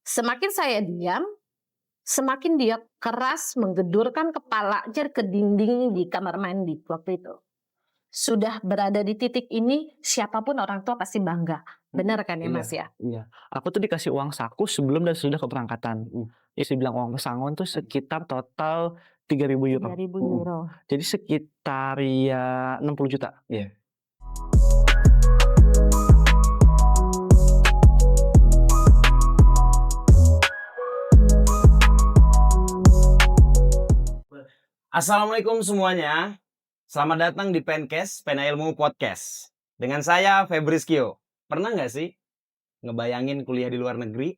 Semakin saya diam, semakin dia keras menggedurkan kepalanya ke dinding di kamar mandi waktu itu. Sudah berada di titik ini, siapapun orang tua pasti bangga. Benar kan ya, Iya, Mas, ya? iya. Aku tuh dikasih uang saku sebelum dan sesudah keberangkatan. Isi bilang uang pesangon tuh sekitar total Tiga €3.000. ribu Mhm. euro. Jadi sekitar ya 60 juta. Iya. Assalamualaikum semuanya. Selamat datang di Pencast, Pena Ilmu Podcast. Dengan saya Febrizkio. Pernah nggak sih ngebayangin kuliah di luar negeri,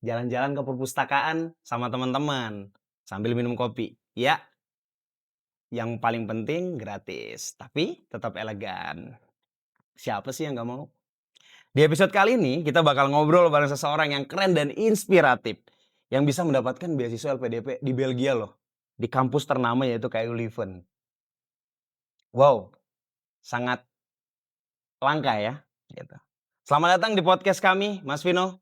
jalan-jalan ke perpustakaan sama teman-teman sambil minum kopi? Ya, yang paling penting gratis, tapi tetap elegan. Siapa sih yang nggak mau? Di episode kali ini kita bakal ngobrol bareng seseorang yang keren dan inspiratif yang bisa mendapatkan beasiswa LPDP di Belgia loh, di kampus ternama yaitu KU Leuven. Wow, sangat langka ya, gitu. Selamat datang di podcast kami, Mas Vino.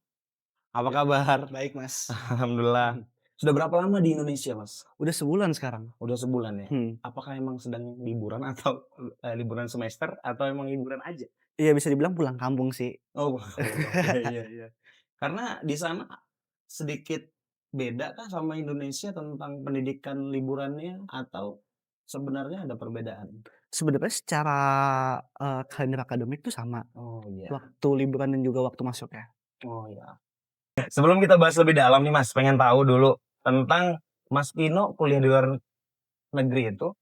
Apa Ya, kabar? baik, Mas. Alhamdulillah. Sudah berapa lama di Indonesia, Mas? Udah sebulan sekarang. Udah sebulan ya? Hmm. Apakah emang sedang liburan atau liburan semester atau emang liburan aja? Iya bisa dibilang pulang kampung sih. Oh, oke, iya, iya. Karena di sana sedikit beda kah sama Indonesia tentang pendidikan liburannya atau sebenarnya ada perbedaan? Sebenarnya secara, kalender akademik tuh sama, Oh iya, waktu liburan dan juga waktu masuk ya. oh iya. Sebelum kita bahas lebih dalam nih Mas, pengen tahu dulu tentang Mas Vino kuliah di luar negeri itu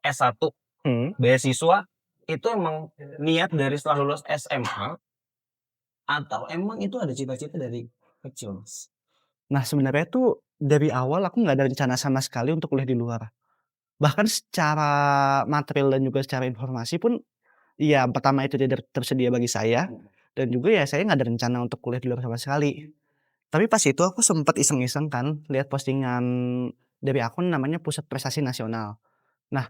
S1 Hmm. beasiswa itu emang niat dari setelah lulus SMA atau emang itu ada cita-cita dari kecil Mas? Nah sebenarnya tuh dari awal aku nggak ada rencana sama sekali untuk kuliah di luar. Bahkan secara material dan juga secara informasi pun, ya pertama itu tidak tersedia bagi saya, Mhm. dan juga ya saya nggak ada rencana untuk kuliah di luar sama sekali. Tapi pas itu aku sempet iseng-iseng kan lihat postingan dari akun namanya Pusat Prestasi Nasional. Nah,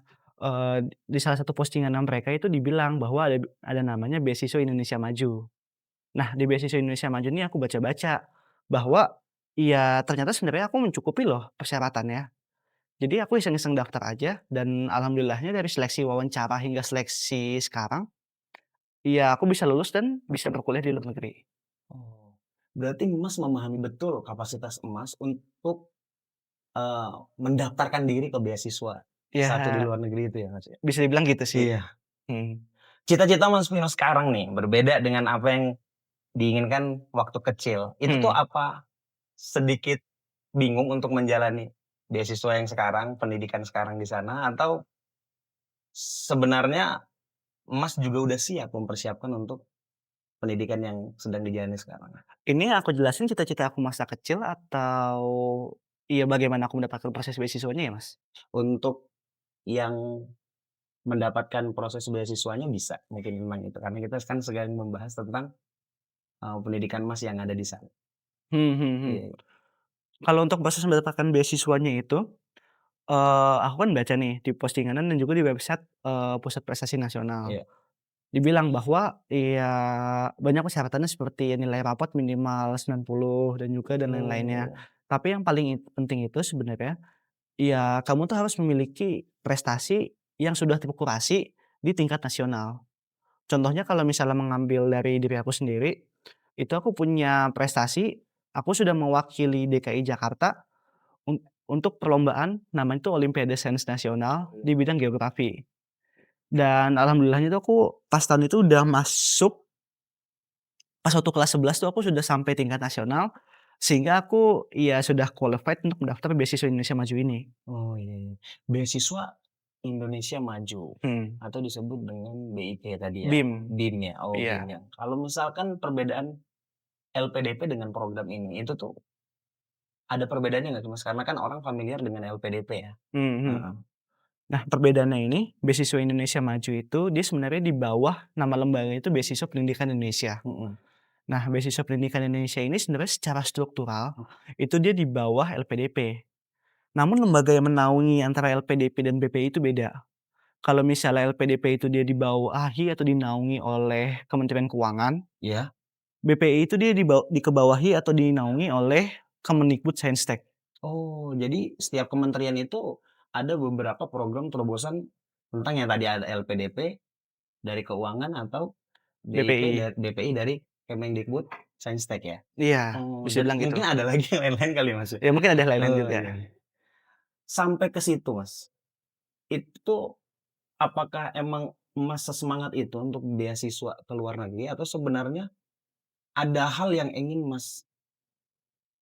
di salah satu postingan mereka itu dibilang bahwa ada namanya Beasiswa Indonesia Maju. Nah, di Beasiswa Indonesia Maju ini aku baca-baca bahwa, ya ternyata sebenarnya aku mencukupi loh persyaratannya. Jadi aku iseng-iseng daftar aja dan alhamdulillahnya dari seleksi wawancara hingga seleksi sekarang, ya aku bisa lulus dan bisa berkuliah di luar negeri. Oh, berarti Mas memahami betul kapasitas Mas untuk, mendaftarkan diri ke beasiswa S1 di Ya, luar negeri itu ya Mas ya? bisa dibilang gitu sih. Iya. Mhm. Cita-cita Mas Vino sekarang nih berbeda dengan apa yang diinginkan waktu kecil. Itu tuh Hmm. apa sedikit bingung untuk menjalani beasiswa yang sekarang, pendidikan sekarang di sana atau sebenarnya Mas juga udah siap mempersiapkan untuk pendidikan yang sedang dijalani sekarang? Ini aku jelasin cita-cita aku masa kecil atau, iya bagaimana aku mendapatkan proses beasiswanya ya, Mas? Untuk yang mendapatkan proses beasiswanya bisa, mungkin memang itu, karena kita kan sedang membahas tentang, pendidikan Mas yang ada di sana. Hmm, hmm, hmm. Iya, Kalau untuk proses mendapatkan beasiswanya itu, aku kan baca nih di postingan dan juga di website, Pusat Prestasi Nasional. iya. Dibilang bahwa, ya banyak persyaratannya seperti nilai rapot minimal 90 dan juga dan lain-lainnya. Oh, Tapi yang paling penting itu sebenarnya, ya kamu tuh harus memiliki prestasi yang sudah terkurasi di tingkat nasional. Contohnya kalau misalnya mengambil dari diri aku sendiri, itu aku punya prestasi, aku sudah mewakili DKI Jakarta untuk perlombaan namanya itu Olimpiade Sains Nasional di bidang geografi. Dan alhamdulillahnya tuh aku pas tahun itu udah masuk, pas waktu kelas 11 tuh aku sudah sampai tingkat nasional, sehingga aku ya sudah qualified untuk mendaftar beasiswa Indonesia Maju ini. oh, iya, iya. Beasiswa Indonesia Maju Hmm. atau disebut dengan BIP tadi ya? BIM, BIM ya? Oh, BIM iya. ya. Kalau misalkan perbedaan LPDP dengan program ini, itu tuh ada perbedaannya nggak tuh Mas? Karena kan orang familiar dengan LPDP ya? Mhm, mhm. Heeh. Nah, perbedaannya ini, beasiswa Indonesia Maju itu dia sebenarnya di bawah nama lembaga itu Beasiswa Pendidikan Indonesia. Mhm. Nah, Beasiswa Pendidikan Indonesia ini sebenarnya secara struktural Mhm. itu dia di bawah LPDP. Namun lembaga yang menaungi antara LPDP dan BPI itu beda. Kalau misalnya LPDP itu dia dibawahi atau dinaungi oleh Kementerian Keuangan, Iya? BPI itu dia dikebawahi atau dinaungi oleh Kemendikbudsaintek. Oh, jadi setiap kementerian itu ada beberapa program terobosan tentang yang tadi ada LPDP dari keuangan atau BPI. BPI dari Kemendikbudsaintek ya? Iya, Oh, bisa dan dibilang gitu. mungkin ada lagi yang lain-lain kali Mas ya? Ya mungkin ada lain-lain Oh, juga. iya. Sampai ke situ Mas, itu apakah emang Mas sesemangat itu untuk beasiswa ke luar negeri atau sebenarnya ada hal yang ingin Mas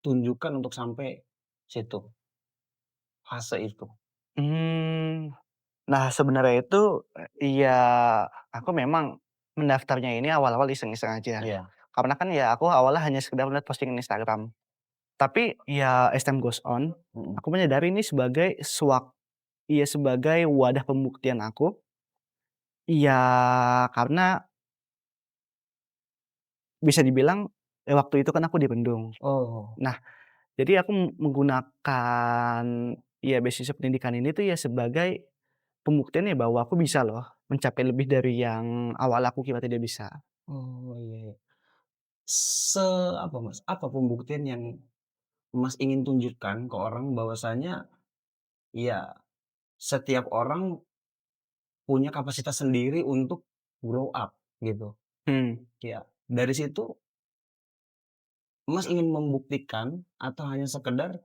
tunjukkan untuk sampai situ, fase itu? Mmm, nah sebenarnya itu, ya aku memang mendaftarnya ini awal-awal iseng-iseng aja. Iya. Karena kan ya aku awalnya hanya sekedar melihat postingan Instagram. Tapi ya as time goes on, Mhm. aku menyadari ini sebagai sebagai wadah pembuktian aku. Ya karena bisa dibilang, waktu itu kan aku di Bandung. Oh. Nah, jadi aku menggunakan, ya beasiswa pendidikan ini tuh ya sebagai pembuktian ya bahwa aku bisa loh mencapai lebih dari yang awal aku kira tidak bisa. Oh, iya iya. Se apa Mas, apa pembuktian yang Mas ingin tunjukkan ke orang bahwasanya, ya setiap orang punya kapasitas sendiri untuk grow up gitu. Hmm. Ya, dari situ Mas ingin membuktikan atau hanya sekedar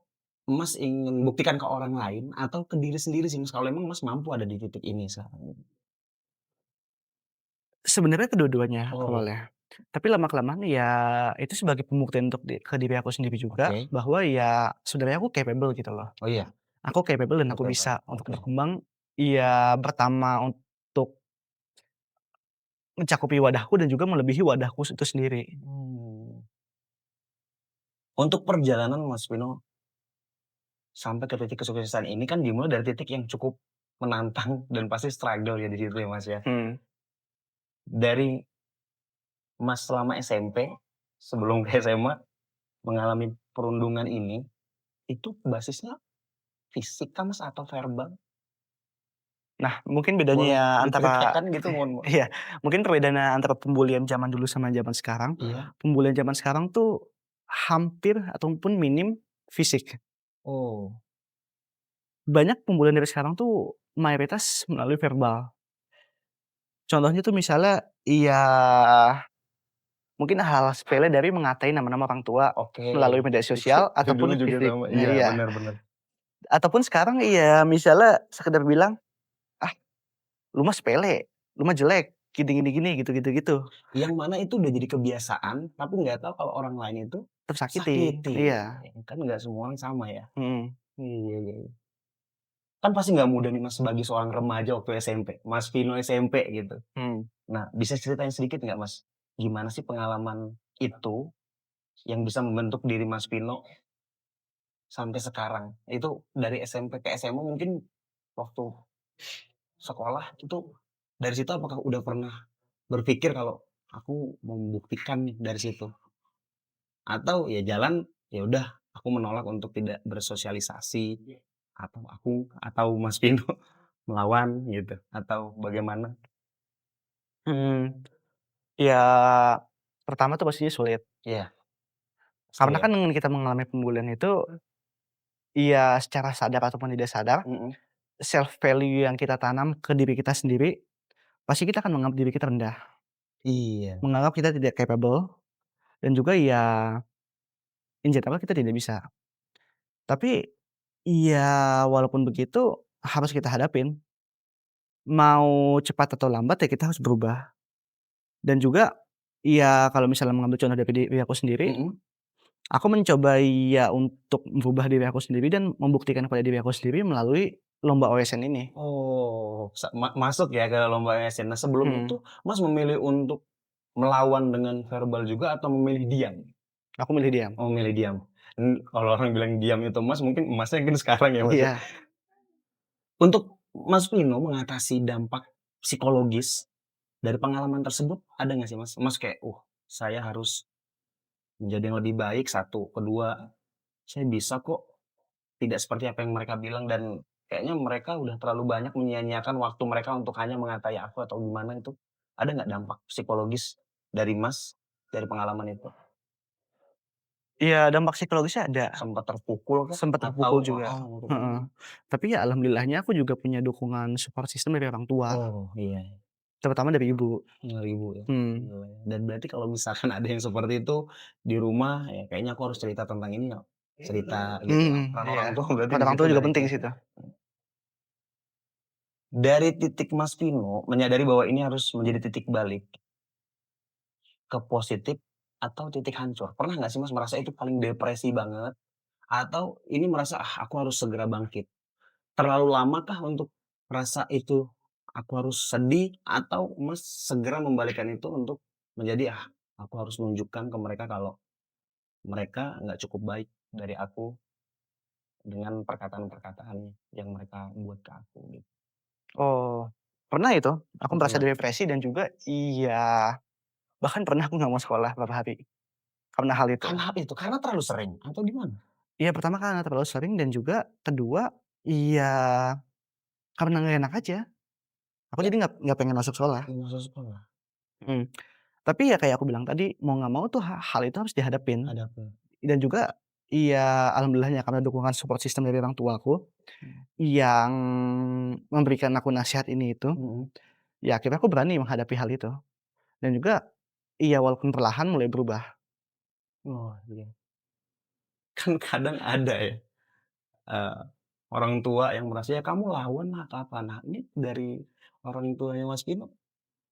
Mas ingin membuktikan ke orang lain atau ke diri sendiri sih Mas, kalau emang Mas mampu ada di titik ini sekarang? Sebenarnya kedua-duanya Oh, awalnya. Tapi lama-kelamaan ya itu sebagai pembuktian untuk ke diri aku sendiri juga oke. bahwa ya sebenarnya aku capable gitu loh. Oh iya, Aku capable dan aku capable, bisa untuk oke. berkembang, ya pertama untuk mencakupi wadahku dan juga melebihi wadahku itu sendiri. Mmm. Untuk perjalanan Mas Vino sampai ke titik kesuksesan ini kan dimulai dari titik yang cukup menantang dan pasti struggle ya di situ ya, Mas, ya. Hmm. Dari Mas selama SMP, sebelum ke SMA mengalami perundungan ini, itu basisnya fisik kah, Mas, atau verbal? Nah, mungkin bedanya Boleh ya antara diceritakan gitu mohon iya, mungkin perbedaannya antara pembulian zaman dulu sama zaman sekarang. iya? Pembulian zaman sekarang tuh hampir ataupun minim fisik. Oh, Banyak pembulian dari sekarang tuh mayoritas melalui verbal. Contohnya tuh misalnya, ya mungkin hal-hal sepele dari mengatai nama-nama orang tua oke. melalui media Itu sosial itu dulu ataupun juga fisik. sama Nah iya, iya, bener bener. ataupun sekarang ya misalnya sekedar bilang, "Ah, lu mah sepele, lu mah jelek, gini gini gini," gitu gitu gitu. Yang mana itu udah jadi kebiasaan, tapi nggak tahu kalau orang lain itu Tersakiti, sakiti. iya, Kan nggak semua orang sama ya. mhm, Iya iya. Kan pasti nggak mudah nih Mas sebagai seorang remaja waktu SMP, Mas Vino SMP gitu. mhm. Nah, bisa ceritain sedikit nggak Mas, gimana sih pengalaman itu yang bisa membentuk diri Mas Vino sampai sekarang? Itu dari SMP ke SMA mungkin waktu sekolah itu dari situ apakah udah pernah berpikir kalau aku mau membuktikan nih dari situ? Atau ya jalan, ya udah aku menolak untuk tidak bersosialisasi atau Mas Vino melawan gitu atau bagaimana? Mhm, ya pertama tuh pastinya sulit, Iya, pasti karena ya? kan dengan kita mengalami pembulian itu, iya secara sadar ataupun tidak sadar, Mhm. self value yang kita tanam ke diri kita sendiri, pasti kita akan menganggap diri kita rendah, Iya. menganggap kita tidak capable dan juga ya in general kita tidak bisa. Tapi, ya walaupun begitu harus kita hadapin, mau cepat atau lambat ya kita harus berubah. Dan juga, ya kalau misalnya mengambil contoh dari diri aku sendiri, Mhm. aku mencoba ya untuk merubah diri aku sendiri dan membuktikan kepada diri aku sendiri melalui lomba OSN ini. Oh, masuk ya ke lomba ASN. Nah, sebelum itu Mhm, Mas memilih untuk melawan dengan verbal juga atau memilih diam? aku milih diam. Oh, memilih diam. Kalau orang bilang diam itu Mas, mungkin Masnya mungkin sekarang ya, Mas, ya. Iya, Untuk Mas Vino mengatasi dampak psikologis dari pengalaman tersebut ada nggak sih, Mas? Mas kayak, saya harus menjadi yang lebih baik, satu. Kedua, saya bisa kok tidak seperti apa yang mereka bilang dan kayaknya mereka udah terlalu banyak menyia-nyiakan waktu mereka untuk hanya mengatai aku atau gimana itu. Ada nggak dampak psikologis dari Mas? dari pengalaman itu? Iya, dampak psikologisnya ada. Sempat terpukul kah? Sempat Atau terpukul juga, gitu kan? heeh. Tapi ya alhamdulillahnya aku juga punya dukungan support system dari orang tua, Oh, iya. terutama dari ibu. 5.000 ya? Hmm. Gila ya. Dan berarti kalau misalkan ada yang seperti itu di rumah, ya kayaknya aku harus cerita tentang ini ya, cerita gitu. Peran Iya. orang tua berarti Peran di orang situ tua juga dari penting ke sih itu. dari titik Mas Vino menyadari bahwa ini harus menjadi titik balik ke positif atau titik hancur. Pernah nggak sih Mas merasa itu paling depresi banget? Atau ini merasa, "Ah, aku harus segera bangkit." Terlalu lamakah untuk rasa itu aku harus sedih atau Mas segera membalikan itu untuk menjadi, "Ah, aku harus menunjukkan ke mereka kalau mereka nggak cukup baik dari aku dengan perkataan-perkataan yang mereka buat ke aku," gitu. Oh, pernah itu, aku Oh, merasa pernah? depresi dan juga iya, bahkan pernah aku nggak mau sekolah beberapa hari, karena hal itu. Karena itu, karena terlalu sering atau gimana? Iya, pertama karena terlalu sering dan juga kedua, iya karena nggak enak aja. Aku Ya, jadi nggak pengen masuk sekolah. masuk sekolah, Mhm. Tapi ya kayak aku bilang tadi, mau nggak mau tuh hal itu harus dihadapin. ada apa? Dan juga, iya alhamdulillahnya karena dukungan support system dari orang tuaku, Mmm, yang memberikan aku nasihat ini itu, mhm. ya akhirnya aku berani menghadapi hal itu. Dan juga, iya walaupun perlahan mulai berubah. Oh, iya. Kan kadang ada ya, eee, orang tua yang merasa, "Ya kamu lawan lah," atau apa. Nah, ini dari orang tuanya Mas Vino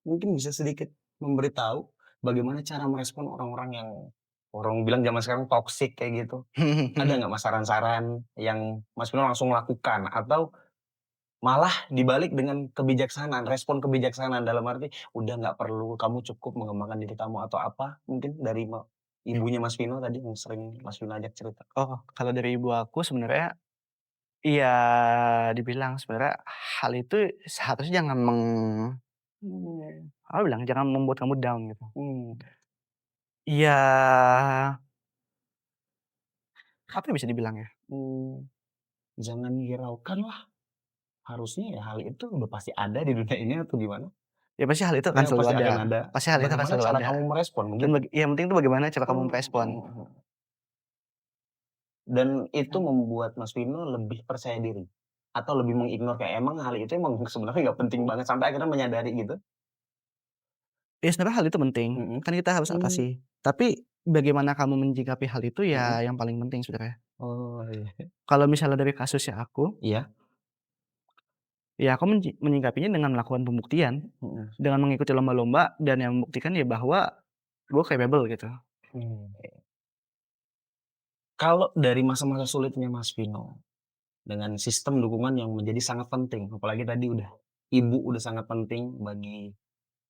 mungkin bisa sedikit memberitahu bagaimana cara merespon orang-orang yang orang bilang zaman sekarang toksik kayak gitu. Ada nggak Mas saran-saran yang Mas Vino langsung lakukan atau malah dibalik dengan kebijaksanaan, respon kebijaksanaan dalam arti, udah nggak perlu, kamu cukup mengembangkan diri kamu atau apa mungkin dari ibunya Mas Vino tadi yang sering Mas Vino ajak cerita? Oh, kalau dari ibu aku sebenarnya, iya dibilang sebenarnya hal itu seharusnya jangan Mmm, apa bilang, jangan membuat kamu down gitu. mmm, Iya, apa ya bisa dibilang ya, mmm, jangan hiraukanlah, harusnya ya hal itu udah pasti ada di dunia ini atau gimana? ya pasti hal itu akan Ya selalu pasti ada, akan ada. pasti hal itu akan Bagaimana selalu cara ada. kamu merespon Dan begitu? yang penting itu bagaimana cara kamu Oh, merespon. mhm. Dan itu membuat Mas Vino lebih percaya diri? Atau lebih mengignore kayak emang hal itu emang sebenarnya nggak penting banget sampai akhirnya menyadari gitu? Ya sebenarnya hal itu penting, Mhm. kan kita harus Mmm, atasi. Tapi bagaimana kamu menyikapi hal itu mhm. ya yang paling penting sebenarnya. Oh, iya. Kalau misalnya dari kasusnya aku, Iya? ya aku menyikapinya dengan melakukan pembuktian, Mhm. dengan mengikuti lomba-lomba dan yang membuktikan ya bahwa gue capable gitu. Mmm. Kalau dari masa-masa sulitnya Mas Vino, dengan sistem dukungan yang menjadi sangat penting, apalagi tadi ibu udah sangat penting bagi,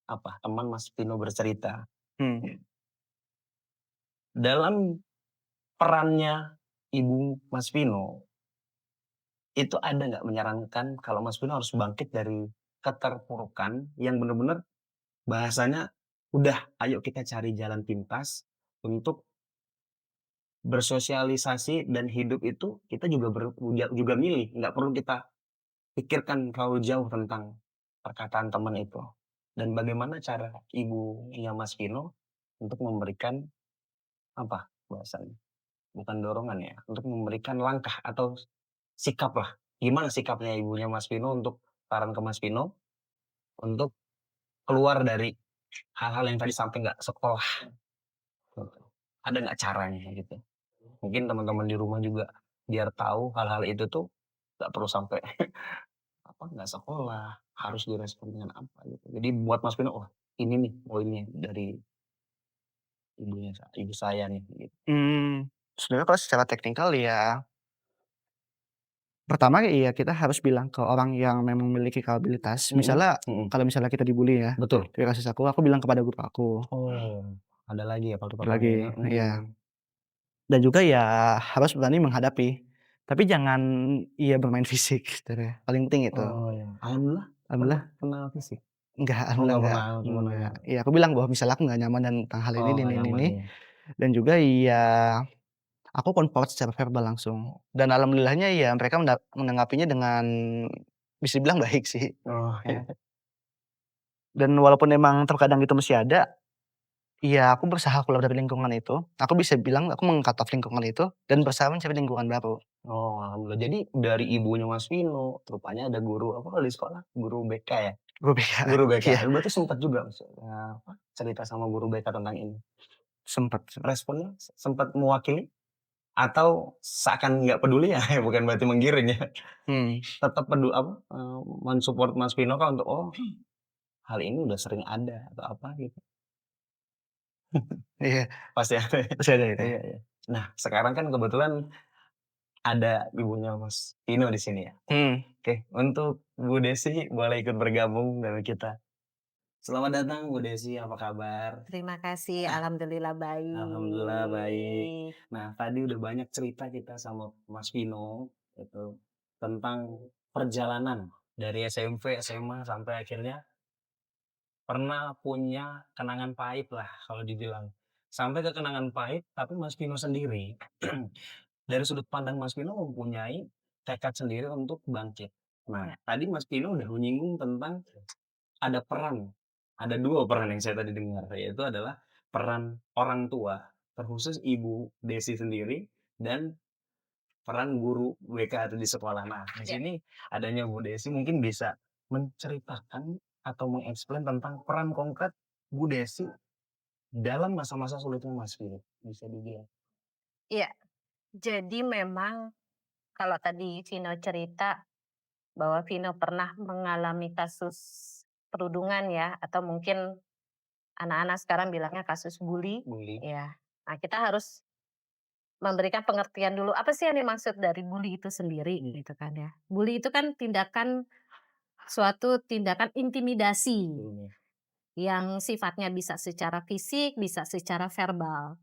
apa, teman Mas Vino bercerita. Hmm. Dalam perannya ibu Mas Vino, itu ada nggak menyarankan kalau Mas Vino harus bangkit dari keterpurukan yang bener-bener bahasanya, udah ayo kita cari jalan pintas untuk bersosialisasi dan hidup itu kita juga juga milih, nggak perlu kita pikirkan terlalu jauh tentang perkataan teman itu. Dan bagaimana cara ibunya Mas Vino untuk memberikan, apa bahasanya, bukan dorongan ya, untuk memberikan langkah atau sikap lah. Gimana sikapnya ibunya Mas Vino untuk saran ke Mas Vino untuk keluar dari hal-hal yang tadi sampai nggak sekolah gitu. Ada nggak caranya gitu? Mungkin teman-teman di rumah juga biar tahu hal-hal itu tuh nggak perlu sampai apa, nggak sekolah, harus direspon dengan apa gitu. Jadi buat Mas Vino, "Oh ini nih poinnya dari ibu saya nih," gitu. Sebenarnya kalau secara teknikal ya, pertama ya kita harus bilang ke orang yang memang memiliki kapabilitas. Mhm, Misalnya, mhm, kalau misalnya kita dibully ya, betul. dari kasus aku bilang kepada guru aku, Oh, ada lagi ya faktor lainnya, lagi iya. Dan juga ya harus berani menghadapi. Tapi jangan iya bermain fisik sebenarnya, paling penting itu. Oh ya, alhamdulillah pernah Alhamdulillah kenal fisik? Oh alhamdulillah nggak enggak pernah, cuman enggak. nanya. Iya aku bilang bahwa misalnya aku nggak nyaman dan tentang hal Oh nggak nyaman, ini, iya. dan juga iya aku confront secara verbal langsung. Dan alhamdulillahnya ya mereka menanggapinya dengan bisa dibilang baik sih, Oh ya. iya. Dan walaupun emang terkadang itu masih ada, Iya, aku berusaha keluar dari lingkungan itu. Aku bisa bilang aku meng-cut off lingkungan itu dan berusaha mencari lingkungan baru. Oh, alhamdulillah. Jadi dari ibunya Mas Vino, rupanya ada guru apa kalau di sekolah? Guru BK ya? Gue beda. Guru BK. Iya, Berarti sempat juga Mas, apa, cerita sama guru BK tentang ini. sempet. Responnya sempat mewakili atau seakan nggak peduli ya? Bukan berarti menggiring ya. Hmm, Tetap apa, mensupport Mas Vino kan untuk, oh hal ini udah sering ada atau apa gitu. iya, Pasti ada ya? masih ada itu. Iya, iya. Nah, sekarang kan kebetulan ada ibunya Mas Vino di sini ya. Hmm, Oke, untuk Bu Desi boleh ikut bergabung dengan kita. Selamat datang Bu Desi, apa kabar? Terima kasih, alhamdulillah baik. Alhamdulillah baik. Nah, tadi udah banyak cerita kita sama Mas Vino itu tentang perjalanan dari SMP, SMA sampai akhirnya pernah punya kenangan pahit lah kalau dibilang. Sampai ke kenangan pahit, tapi Mas Vino sendiri dari sudut pandang Mas Vino mempunyai tekad sendiri untuk bangkit. Nah, tadi Mas Vino udah menyinggung tentang ada peran, ada 2 peran yang saya tadi dengar, yaitu adalah peran orang tua, terkhusus Ibu Desi sendiri, dan peran guru BK atau di sekolah. Nah, di Ya. sini adanya Bu Desi mungkin bisa menceritakan atau mengeksplain tentang peran konkret Bu Desi dalam masa-masa sulitnya Mas Vino, bisa dibilang. Iya, jadi memang kalau tadi Vino cerita bahwa Vino pernah mengalami kasus perundungan ya, atau mungkin anak-anak sekarang bilangnya kasus bully, Bully. ya. Nah, kita harus memberikan pengertian dulu, apa sih yang dimaksud dari bully itu sendiri, gitu kan ya. Bully itu kan suatu tindakan intimidasi Bully. yang sifatnya bisa secara fisik, bisa secara verbal.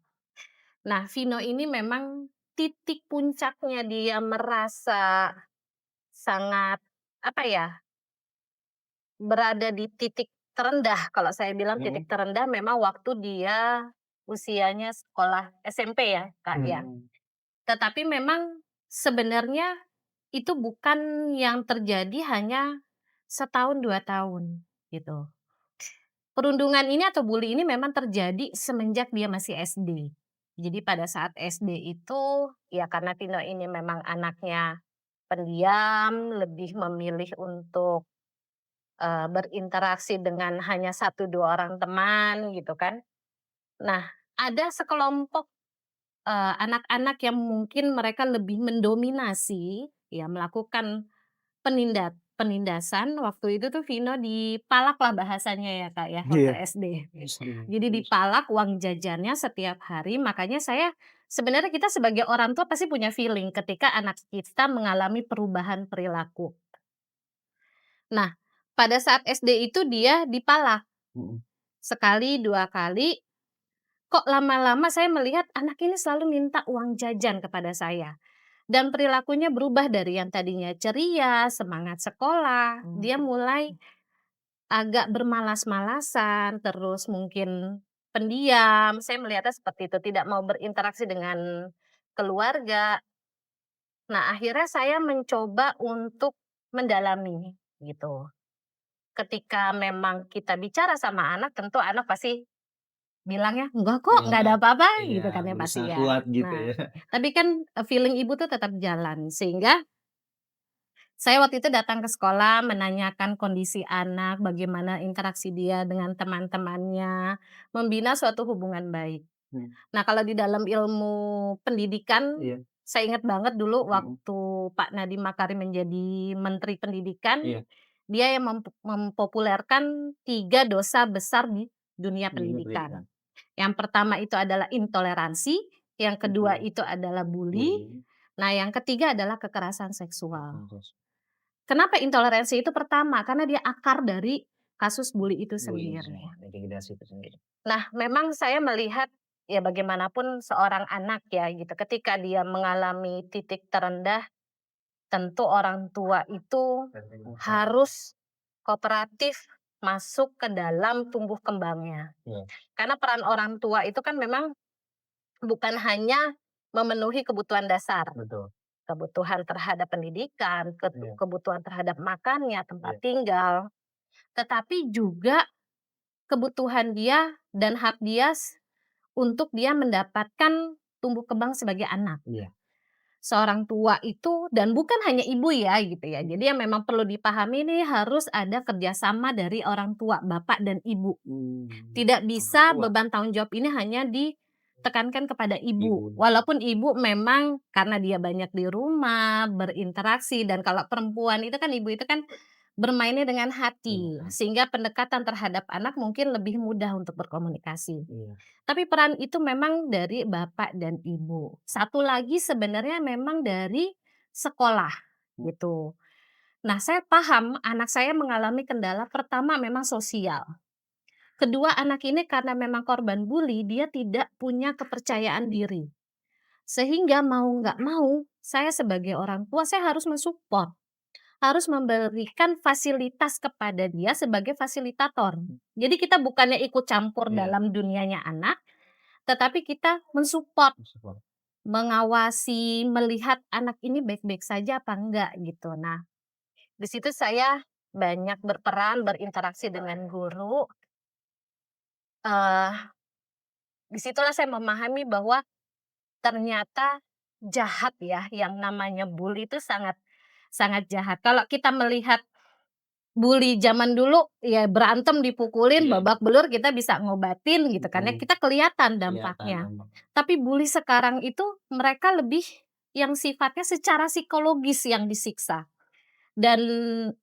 Nah, Vino ini memang titik puncaknya dia merasa sangat, apa ya, berada di titik terendah, kalau saya bilang titik Mhm. terendah memang waktu dia usianya sekolah SMP ya, Kak, ya. Mhm. Tetapi memang sebenarnya itu bukan yang terjadi hanya setahun, 2 tahun, gitu. Perundungan ini atau bully ini memang terjadi semenjak dia masih SD. Jadi pada saat SD itu, ya karena Vino ini memang anaknya pendiam, lebih memilih untuk, berinteraksi dengan hanya satu 2 orang teman gitu kan. Nah, ada sekelompok, anak-anak yang mungkin mereka lebih mendominasi, ya melakukan penindasan. Waktu itu tuh Vino dipalak lah bahasanya ya, Kak, ya, waktu iya. SD. SD. Jadi dipalak uang jajannya setiap hari, makanya sebenarnya kita sebagai orang tua pasti punya feeling ketika anak kita mengalami perubahan perilaku. Nah, pada saat SD itu dia dipalak, Mhm. sekali, 2 kali, kok lama-lama saya melihat anak ini selalu minta uang jajan kepada saya. Dan perilakunya berubah dari yang tadinya ceria, semangat sekolah, dia mulai agak bermalas-malasan, terus mungkin pendiam, saya melihatnya seperti itu, tidak mau berinteraksi dengan keluarga. Nah, akhirnya saya mencoba untuk mendalami, gitu. Ketika memang kita bicara sama anak, tentu anak pasti bilangnya, "Enggak kok, Iya, nggak ada apa-apa," iya, gitu kan ya berusaha pasti ya. kuat gitu Nah, ya. tapi kan, feeling ibu tuh tetap jalan, sehingga saya waktu itu datang ke sekolah menanyakan kondisi anak, bagaimana interaksi dia dengan teman-temannya, membina suatu hubungan baik. Mhm. Nah, kalau di dalam ilmu pendidikan, Iya. saya ingat banget dulu Mhm. waktu Pak Nadiem Makarim menjadi Menteri Pendidikan, Iya. dia yang mempopulerkan 3 dosa besar di dunia Dunia pendidikan. pendidikan. Yang pertama itu adalah intoleransi, yang kedua Mhm. itu adalah bully, Bullying. nah yang ketiga adalah kekerasan seksual. Terus Kenapa intoleransi itu? Pertama, karena dia akar dari kasus bully itu bullying sendiri. semua, intimidasi itu sendiri. Nah, memang saya melihat, ya bagaimanapun seorang anak ya gitu, ketika dia mengalami titik terendah, tentu orang tua itu harus kooperatif masuk ke dalam tumbuh kembangnya. Iya. Karena peran orang tua itu kan memang bukan hanya memenuhi kebutuhan dasar, Betul. kebutuhan terhadap pendidikan, Iya. kebutuhan terhadap makannya, tempat Iya. tinggal, tetapi juga kebutuhan dia dan hak dia untuk dia mendapatkan tumbuh kembang sebagai anak. Iya. Seorang tua itu dan bukan hanya ibu ya gitu ya. Jadi yang memang perlu dipahami nih harus ada kerjasama dari orang tua, bapak dan ibu. Tidak bisa tua. beban tanggung jawab ini hanya ditekankan kepada ibu. Ibu. Walaupun ibu memang karena dia banyak di rumah, berinteraksi dan kalau perempuan itu kan ibu itu kan bermainnya dengan hati. Iya. Sehingga pendekatan terhadap anak mungkin lebih mudah untuk berkomunikasi. Iya. Tapi peran itu memang dari bapak dan ibu. Satu lagi sebenarnya memang dari sekolah gitu. Nah, saya paham anak saya mengalami kendala pertama memang sosial. Kedua, anak ini karena memang korban bully, dia tidak punya kepercayaan diri. Sehingga mau nggak mau, saya sebagai orang tua saya harus mensupport, harus memberikan fasilitas kepada dia sebagai fasilitator. Jadi kita bukannya ikut campur Iya. dalam dunianya anak, tetapi kita mensupport, Support. mengawasi, melihat anak ini baik-baik saja apa enggak gitu. Nah, di situ saya banyak berperan, berinteraksi dengan guru. Eh, Disitulah saya memahami bahwa ternyata jahat ya, yang namanya bully itu sangat sangat jahat. Kalau kita melihat bully zaman dulu ya berantem, dipukulin, Iya. babak belur kita bisa ngobatin gitu kan ya, kita kelihatan dampaknya. Kelihatan. Tapi bully sekarang itu mereka lebih yang sifatnya secara psikologis yang disiksa. Dan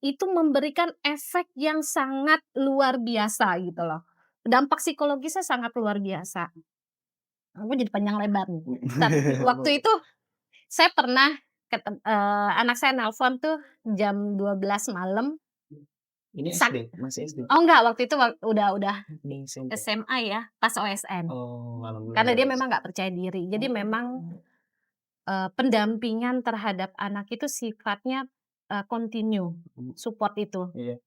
itu memberikan efek yang sangat luar biasa gitu loh. Dampak psikologisnya sangat luar biasa. Aku jadi panjang lebar nih. Tapi waktu itu saya pernah anak saya nelpon tuh jam 12 malam. Ini Sak SD, masih SD. Oh enggak, waktu itu udah Ini SMP. SMA ya, pas OSN. Oh, Karena dia alhamdulillah. memang nggak percaya diri. Jadi memang pendampingan terhadap anak itu sifatnya continue, support itu. Iya.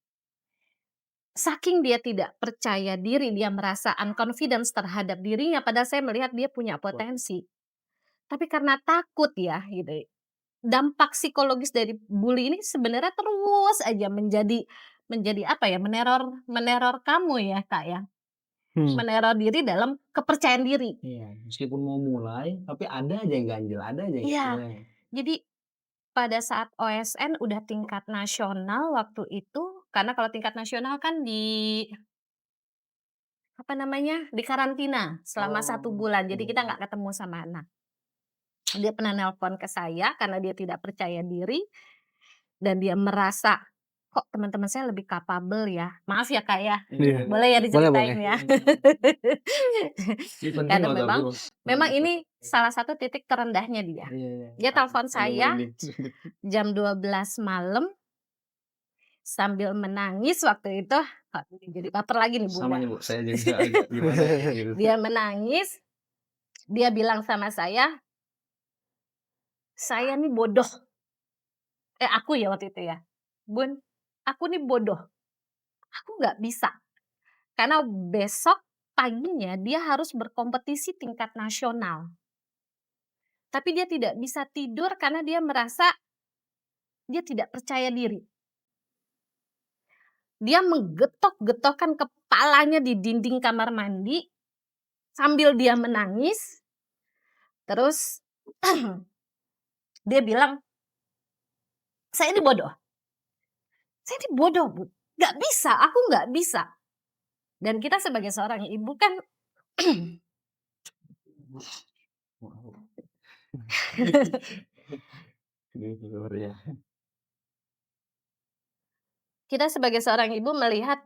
Saking dia tidak percaya diri, dia merasa unconfidence terhadap dirinya, padahal saya melihat dia punya potensi. Tapi karena takut ya gitu, dampak psikologis dari bully ini sebenarnya terus aja menjadi apa ya, meneror kamu ya, Kak, ya. Meneror diri dalam kepercayaan diri. Iya, meskipun mau mulai, tapi ada aja yang ganjil, ada aja yang Iya. mulai. Jadi pada saat OSN udah tingkat nasional waktu itu, karena kalau tingkat nasional kan apa namanya, di karantina selama 1 bulan, jadi kita nggak ketemu sama anak. Dia pernah nelpon ke saya karena dia tidak percaya diri dan dia merasa, "Kok teman-teman saya lebih capable ya?" Maaf ya, Kak, ya. Iya. Boleh ya diceritain Boleh. ya? Ini penting Karena loh tapi memang loh. memang ini salah satu titik terendahnya dia. Iya. Dia telepon saya Ini. jam 12 malam sambil menangis waktu itu. Aduh, jadi baper lagi nih Sama Bunda. nih Bu, saya juga agak gimana ya gitu. Dia menangis, dia bilang sama saya nih bodoh. Aku ya waktu itu ya, "Bun, aku nih bodoh, aku nggak bisa." Karena besok paginya dia harus berkompetisi tingkat nasional. Tapi dia tidak bisa tidur karena dia merasa dia tidak percaya diri. Dia menggetok-getokkan kepalanya di dinding kamar mandi sambil dia menangis. Terus dia bilang, "Saya ini bodoh. Saya ini bodoh, Bu. Nggak bisa, aku nggak bisa." Dan kita sebagai seorang ibu kan Ya. kita sebagai seorang ibu melihat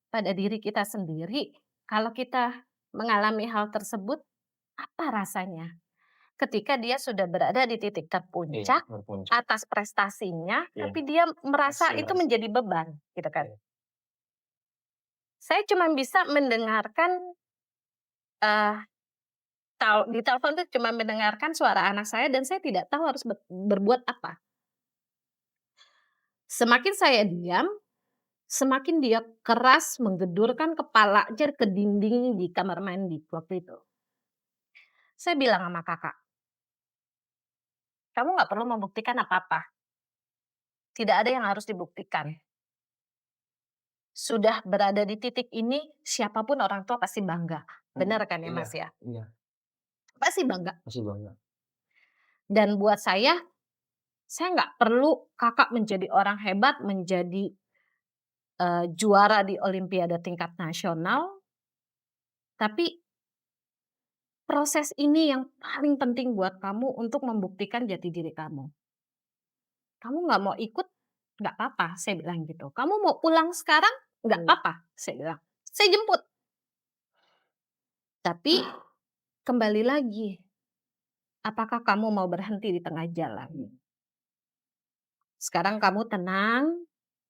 pada diri kita sendiri, kalau kita mengalami hal tersebut, apa rasanya? Ketika dia sudah berada di titik terpuncak Berpuncak. atas prestasinya, Iya. tapi dia merasa Pasti itu merasa. menjadi beban, gitu kan. Iya. Saya cuma bisa mendengarkan, eee, di telepon tuh cuma mendengarkan suara anak saya dan saya tidak tahu harus berbuat apa. Semakin saya diam, semakin dia keras menggedurkan kepalanya ke dinding di kamar mandi waktu itu. Saya bilang sama Kakak, "Kamu nggak perlu membuktikan apa-apa. Tidak ada yang harus dibuktikan. sudah berada di titik ini, siapapun orang tua pasti bangga. Benar kan ya, Mas, ya? Iya, Pasti bangga. masih banyak. Dan buat saya nggak perlu Kakak menjadi orang hebat, menjadi, juara di olimpiade tingkat nasional, tapi proses ini yang paling penting buat kamu untuk membuktikan jati diri kamu. Kamu nggak mau ikut, nggak apa-apa, saya bilang gitu. Kamu mau pulang sekarang, nggak apa-apa, saya bilang. Saya jemput. Tapi kembali lagi, apakah kamu mau berhenti di tengah jalan? Sekarang kamu tenang,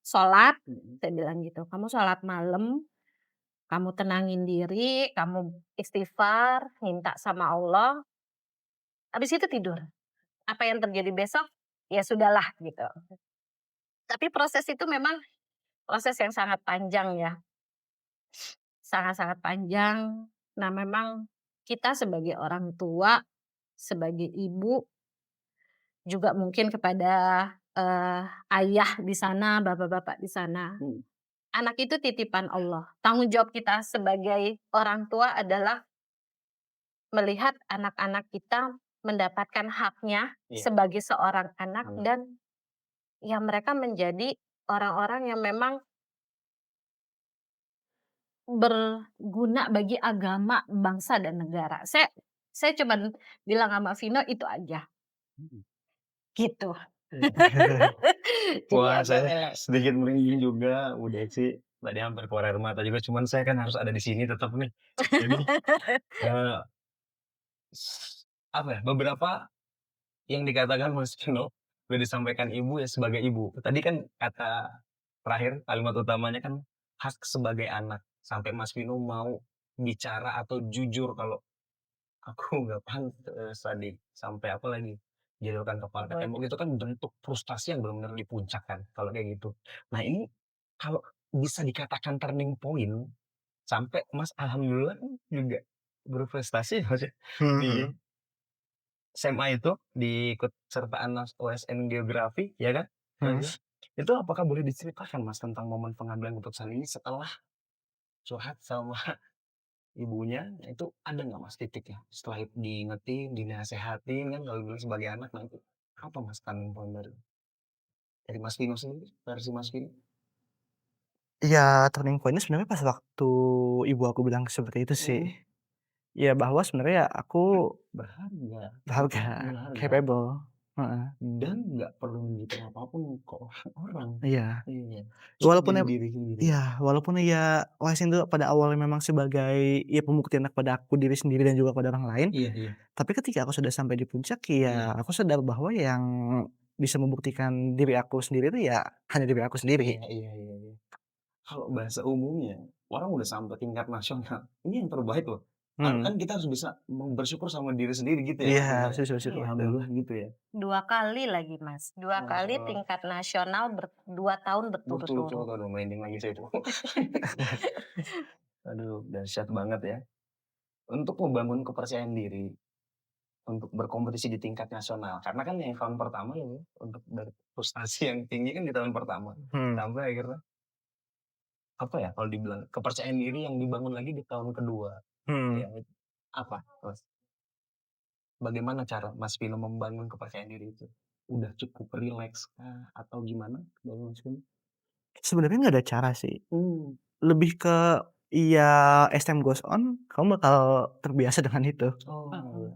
sholat, saya bilang gitu. Kamu sholat malam, kamu tenangin diri, kamu istighfar, minta sama Allah, habis itu tidur. Apa yang terjadi besok, ya sudahlah gitu. Tapi proses itu memang proses yang sangat panjang ya, sangat-sangat panjang. Nah memang kita sebagai orang tua, sebagai ibu, juga mungkin kepada, ayah di sana, bapak-bapak di sana. Anak itu titipan Allah. Tanggung jawab kita sebagai orang tua adalah melihat anak-anak kita mendapatkan haknya sebagai seorang anak dan ya mereka menjadi orang-orang yang memang berguna bagi agama, bangsa dan negara. Saya cuman bilang sama Vino itu aja, gitu. Jadi Wah, agak saya sedikit merinding juga, Bu Desi. Tadi hampir keluar air mata juga, cuman saya kan harus ada di sini tetap nih. Jadi, eee, apa ya, beberapa yang dikatakan Mas Vino, udah disampaikan Ibu ya sebagai ibu. Tadi kan kata terakhir, kalimat utamanya kan hak sebagai anak. Sampai Mas Vino mau bicara atau jujur kalau aku nggak pantes tadi, sampai apa lagi, jatuhkan kepala ke tembok itu kan bentuk frustasi yang benar-benar di puncak kan, kalau kayak gitu. Nah ini, kalau bisa dikatakan turning point, sampai Mas alhamdulillah kan juga berprestasi Mas ya, di SMA itu, di ikut sertaan OSN Geografi, ya kan? Mas, itu apakah boleh diceritakan Mas tentang momen pengambilan keputusan ini setelah curhat sama ibunya, itu ada nggak Mas titiknya? Setelah itu diingetin, dinasehatin kan kalau dulu sebagai anak, nah itu apa Mas turning point dari Mas Vino sendiri, versi Mas Vino? Ya turning point-nya sebenarnya pas waktu ibu aku bilang seperti itu sih. Ya bahwa sebenarnya aku Berharga, berharga, berharga, capable, heeh, dan nggak perlu nunjukin apapun ke orang-orang. iya. Iya, cukup Walaupun jadi em diri sendiri. iya, walaupun ya OSN itu pada awalnya memang sebagai ya pembuktian kepada aku diri sendiri dan juga kepada orang lain, Iya iya. tapi ketika aku sudah sampai di puncak ya aku sadar bahwa yang bisa membuktikan diri aku sendiri itu ya hanya diri aku sendiri. Iya iya iya iya. Kalau bahasa umumnya, orang udah sampai tingkat nasional, ini yang terbaik loh. Mhm, Kan kita harus bisa bersyukur sama diri sendiri gitu ya, iya, Mas Vino ya? syukur-syukur betul. Alhamdulillah gitu ya. 2 kali lagi Mas, 2 Masya kali Allah. tingkat nasional 2 tahun Berturut-turut, berturut-turut. aduh merinding lagi saya tuh. Aduh, dahsyat banget ya. Untuk membangun kepercayaan diri, untuk berkompetisi di tingkat nasional. Karena kan yang tahun pertama ya, untuk dari frustasi yang tinggi kan di tahun pertama. Mhm, Sampai akhirnya, apa ya, kalau dibilang kepercayaan diri yang dibangun lagi di tahun kedua. mhm. Ya, apa, Mas? Bagaimana cara Mas Vino membangun kepercayaan diri itu? Udah cukup rileks kah? Atau gimana dari Mas Vino? Sebenarnya nggak ada cara sih, Hmm. lebih ke ya as time goes on kamu bakal terbiasa dengan itu. Oh, Mhm. iya.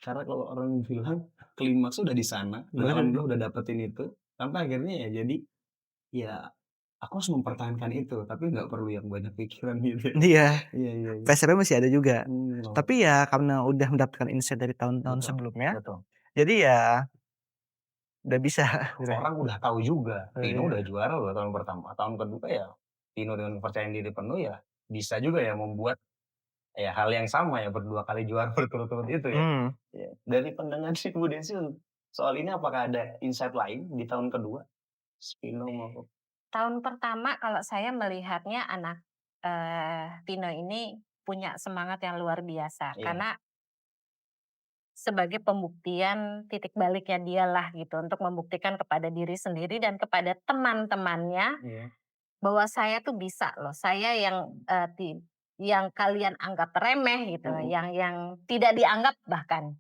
Karena kalau orang bilang klimaks udah di sana, dan Bener. alhamdulillah udah dapetin itu, sampai akhirnya ya jadi, ya aku harus mempertahankan itu, tapi nggak perlu yang banyak pikiran gitu ya. Iya, Iya iya iya. pressure-nya masih ada juga. Oke. Tapi ya karena udah mendapatkan insight dari tahun-tahun Betul sebelumnya, betul. jadi ya udah bisa gitu. Orang udah tahu juga, Vino Iya. udah juara loh tahun pertama. Tahun kedua ya, Vino dengan kepercayaan diri penuh ya, bisa juga ya membuat ya hal yang sama ya, berdua kali juara berturut-turut itu ya. Mmm, Iya. Dari pandangan si Bu Desi soal ini apakah ada insight lain di tahun kedua? Vino mau Tahun pertama kalau saya melihatnya anak, Vino ini punya semangat yang luar biasa, iya karena sebagai pembuktian titik baliknya dialah gitu, untuk membuktikan kepada diri sendiri dan kepada teman-temannya iya. bahwa saya tuh bisa loh, saya yang, yang kalian anggap remeh gitu, yang tidak dianggap bahkan,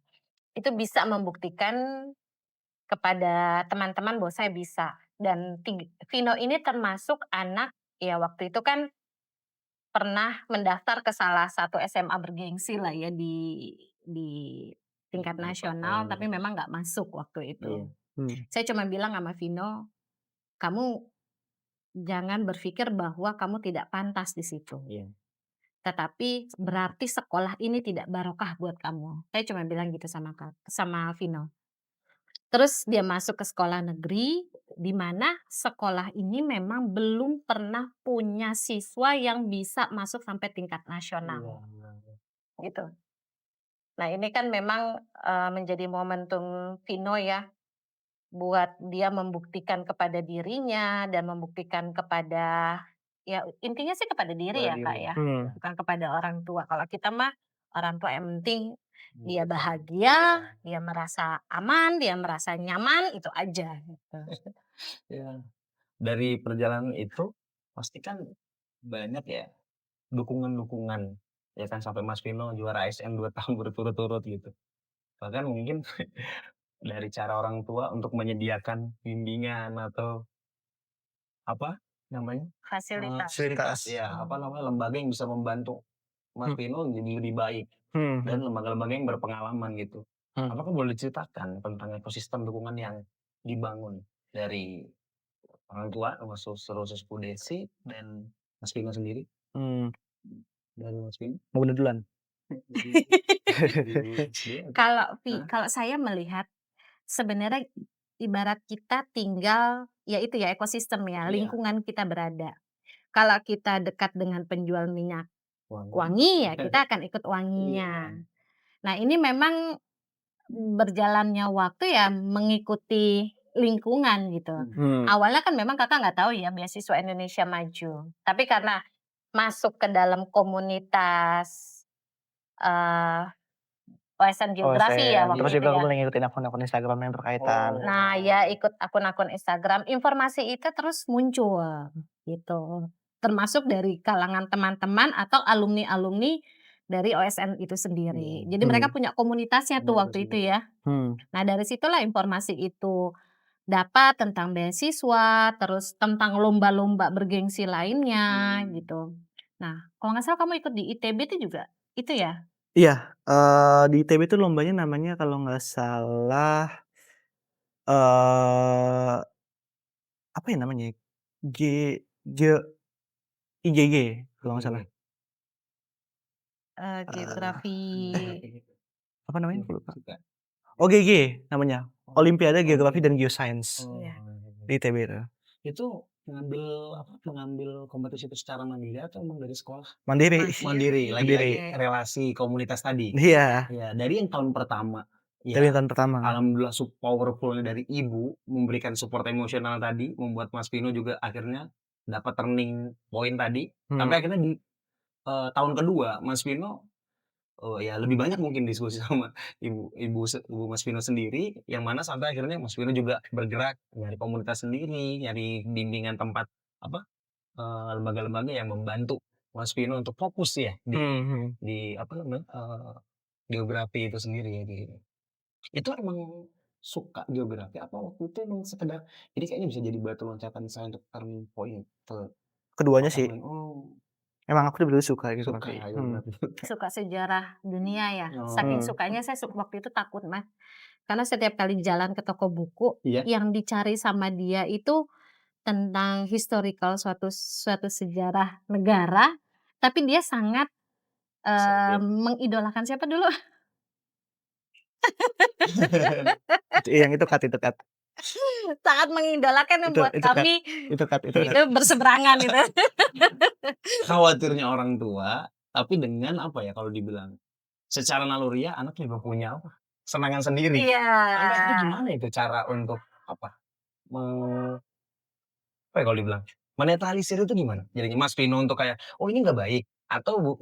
itu bisa membuktikan kepada teman-teman bahwa saya bisa. Dan Vino ini termasuk anak, ya waktu itu kan pernah mendaftar ke salah satu SMA bergengsi lah ya di tingkat nasional, tapi memang nggak masuk waktu itu. Saya cuma bilang sama Vino, "Kamu jangan berpikir bahwa kamu tidak pantas di situ. Tetapi berarti sekolah ini tidak barokah buat kamu." Saya cuma bilang gitu sama Vino. Terus dia masuk ke sekolah negeri, di mana sekolah ini memang belum pernah punya siswa yang bisa masuk sampai tingkat nasional, gitu. Nah ini kan memang, menjadi momentum Vino ya, buat dia membuktikan kepada dirinya dan membuktikan kepada, ya intinya sih kepada diri ya Kak ya, bukan kepada orang tua. Kalau kita mah orang tua yang penting dia bahagia, dia merasa aman, dia merasa nyaman, itu aja gitu. Ya. Dari perjalanan itu pasti kan banyak ya dukungan-dukungan, ya kan sampai Mas Vino juara ASN 2 tahun berturut-turut gitu. Bahkan mungkin dari cara orang tua untuk menyediakan bimbingan atau apa namanya, Fasilitas. Fasilitas. ya apa namanya, lembaga yang bisa membantu Mas Vino jadi lebih baik dan lembaga-lembaga yang berpengalaman gitu. Apakah boleh diceritakan tentang ekosistem dukungan yang dibangun dari orang tua termasuk sesepuh Desi dan Mas Vino sendiri? Dari Mas Vino? Mau bener duluan? Kalau saya melihat sebenarnya ibarat kita tinggal, ya itu ya ekosistem ya, Iya. lingkungan kita berada. Kalau kita dekat dengan penjual minyak Wangi. wangi, ya kita akan ikut wanginya. Nah ini memang berjalannya waktu ya mengikuti lingkungan gitu. Awalnya kan memang Kakak nggak tahu ya beasiswa Indonesia Maju. Tapi karena masuk ke dalam komunitas, OSN Geografi ya waktu Terus itu juga aku ya. mulai ngikutin akun-akun Instagram yang berkaitan. Nah ya ikut akun-akun Instagram, informasi itu terus muncul gitu. Termasuk dari kalangan teman-teman atau alumni-alumni dari OSN itu sendiri. Jadi mereka punya komunitasnya tuh waktu itu ya. Nah dari situlah informasi itu dapat tentang beasiswa, terus tentang lomba-lomba bergengsi lainnya gitu. Nah kalau nggak salah kamu ikut di ITB itu juga itu ya? Iya, di ITB itu lombanya namanya kalau nggak salah, eee, apa ya namanya ya, G G IGG kalau nggak salah. Geografi. Apa namanya? Aku lupa. OGG namanya, Olimpiade Geografi dan Geoscience Iya. di ITB itu. Itu mengambil kompetisi itu secara mandiri atau emang dari sekolah? Mandiri. Mandiri, lagi-lagi Mandiri. relasi komunitas tadi? Iya, Ya, dari yang tahun pertama, dari ya tahun pertama. alhamdulillah powerful-nya dari ibu memberikan support emosional tadi, membuat Mas Vino juga akhirnya dapat turning point tadi, sampai akhirnya di tahun kedua Mas Vino, ya lebih banyak mungkin diskusi sama ibu Mas Vino sendiri, yang mana sampai akhirnya Mas Vino juga bergerak nyari komunitas sendiri, nyari bimbingan tempat apa, lembaga-lembaga yang membantu Mas Vino untuk fokus ya di apa namanya, geografi itu sendiri ya gitu. Itu emang suka geografi apa waktu itu emang sekedar ini kayaknya bisa jadi batu loncatan saya untuk turning point ke Keduanya tempat sih, lain? Oh, emang aku bener-bener suka suka geografi. geografi. Suka sejarah dunia ya. Oh. Saking sukanya saya waktu itu takut Mas. Karena setiap kali jalan ke toko buku, Iya. yang dicari sama dia itu tentang historical suatu suatu sejarah negara, tapi dia sangat, mengidolakan siapa dulu? Yang itu itu Kak. Sangat mengidolakan yang buat Itu Kak. kami Itu Kak. itu berseberangan itu. Khawatirnya orang tua, tapi dengan apa ya kalau dibilang, secara naluriah anak juga punya apa, kesenangan sendiri. Iya. Sampai akhirnya gimana itu cara untuk apa, apa ya kalau dibilang, menetralisir itu gimana? Jadinya Mas Vino untuk kayak, "Oh ini nggak baik," atau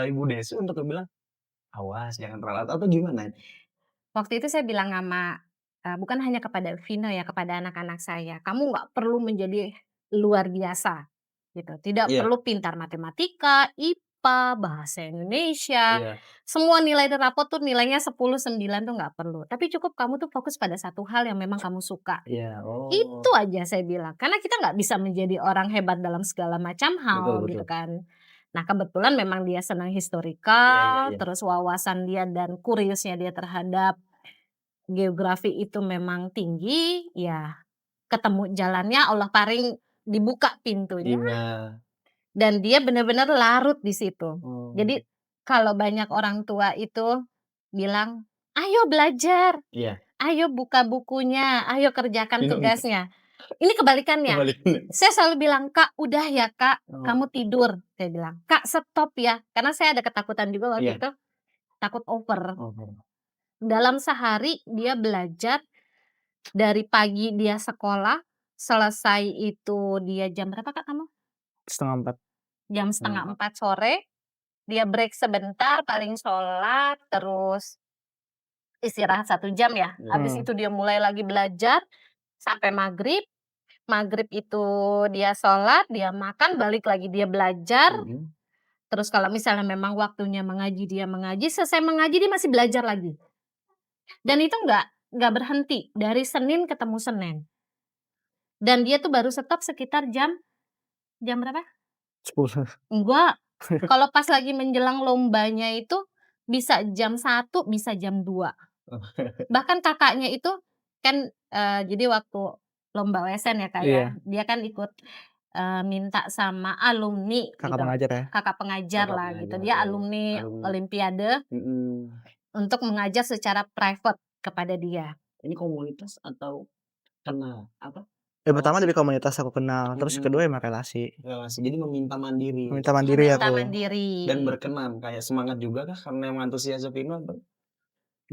Ibu Desi untuk bilang, "Awas jangan terlalu," atau gimana? Waktu itu saya bilang sama, bukan hanya kepada Vino ya, kepada anak-anak saya, "Kamu nggak perlu menjadi luar biasa. gitu. Tidak Iya. perlu pintar matematika, IPA, bahasa Indonesia, Iya. semua nilai di rapot tuh nilainya 10, 9 tuh nggak perlu. Tapi cukup kamu tuh fokus pada satu hal yang memang kamu suka. Iya. Itu Oh. aja saya bilang, karena kita nggak bisa menjadi orang hebat dalam segala macam Betul, hal betul. gitu kan. Nah kebetulan memang dia senang Iya, iya, historical, iya. terus wawasan dia dan kuriusnya dia terhadap geografi itu memang tinggi, ya ketemu jalannya Allah paring dibuka pintunya Iya. dan dia benar-benar larut di situ. Oh. Jadi kalau banyak orang tua itu bilang, "Ayo belajar, Iya. ayo buka bukunya, ayo kerjakan Minum. tugasnya." Ini kebalikannya. Kebalikannya. Saya selalu bilang, "Kak, udah ya Kak, Oh. kamu tidur." Saya bilang, "Kak, stop ya." Karena saya ada ketakutan juga waktu Iya. itu, takut over. Oh. Dalam sehari dia belajar, dari pagi dia sekolah, selesai itu dia jam berapa Kak kamu? 3:30. Jam 3:30 sore, dia break sebentar, paling sholat, terus istirahat 1 jam ya. Habis itu dia mulai lagi belajar, sampai maghrib. Maghrib itu dia sholat, dia makan, balik lagi dia belajar. Terus kalau misalnya memang waktunya mengaji, dia mengaji, selesai mengaji dia masih belajar lagi. Dan itu nggak berhenti, dari Senin ketemu Senin. Dan dia tuh baru stop sekitar jam berapa? 10. Enggak, kalau pas lagi menjelang lombanya itu bisa jam 1, bisa jam 2. Bahkan kakaknya itu kan, jadi waktu lomba OSN ya Kak ya, Iya. dia kan ikut, minta sama alumni Kakak gitu, pengajar ya? kakak pengajar Kakak lah gitu, pengajar, dia iya. alumni Alumni. olimpiade untuk mengajar secara private kepada dia. Ini komunitas atau kenal apa? Yang pertama Relasi. dari komunitas aku kenal, terus kedua emang relasi. Relasi. Jadi meminta mandiri. Meminta mandiri Meminta aku. mandiri. Dan berkenan, kayak semangat juga kah karena emang antusias Vino atau?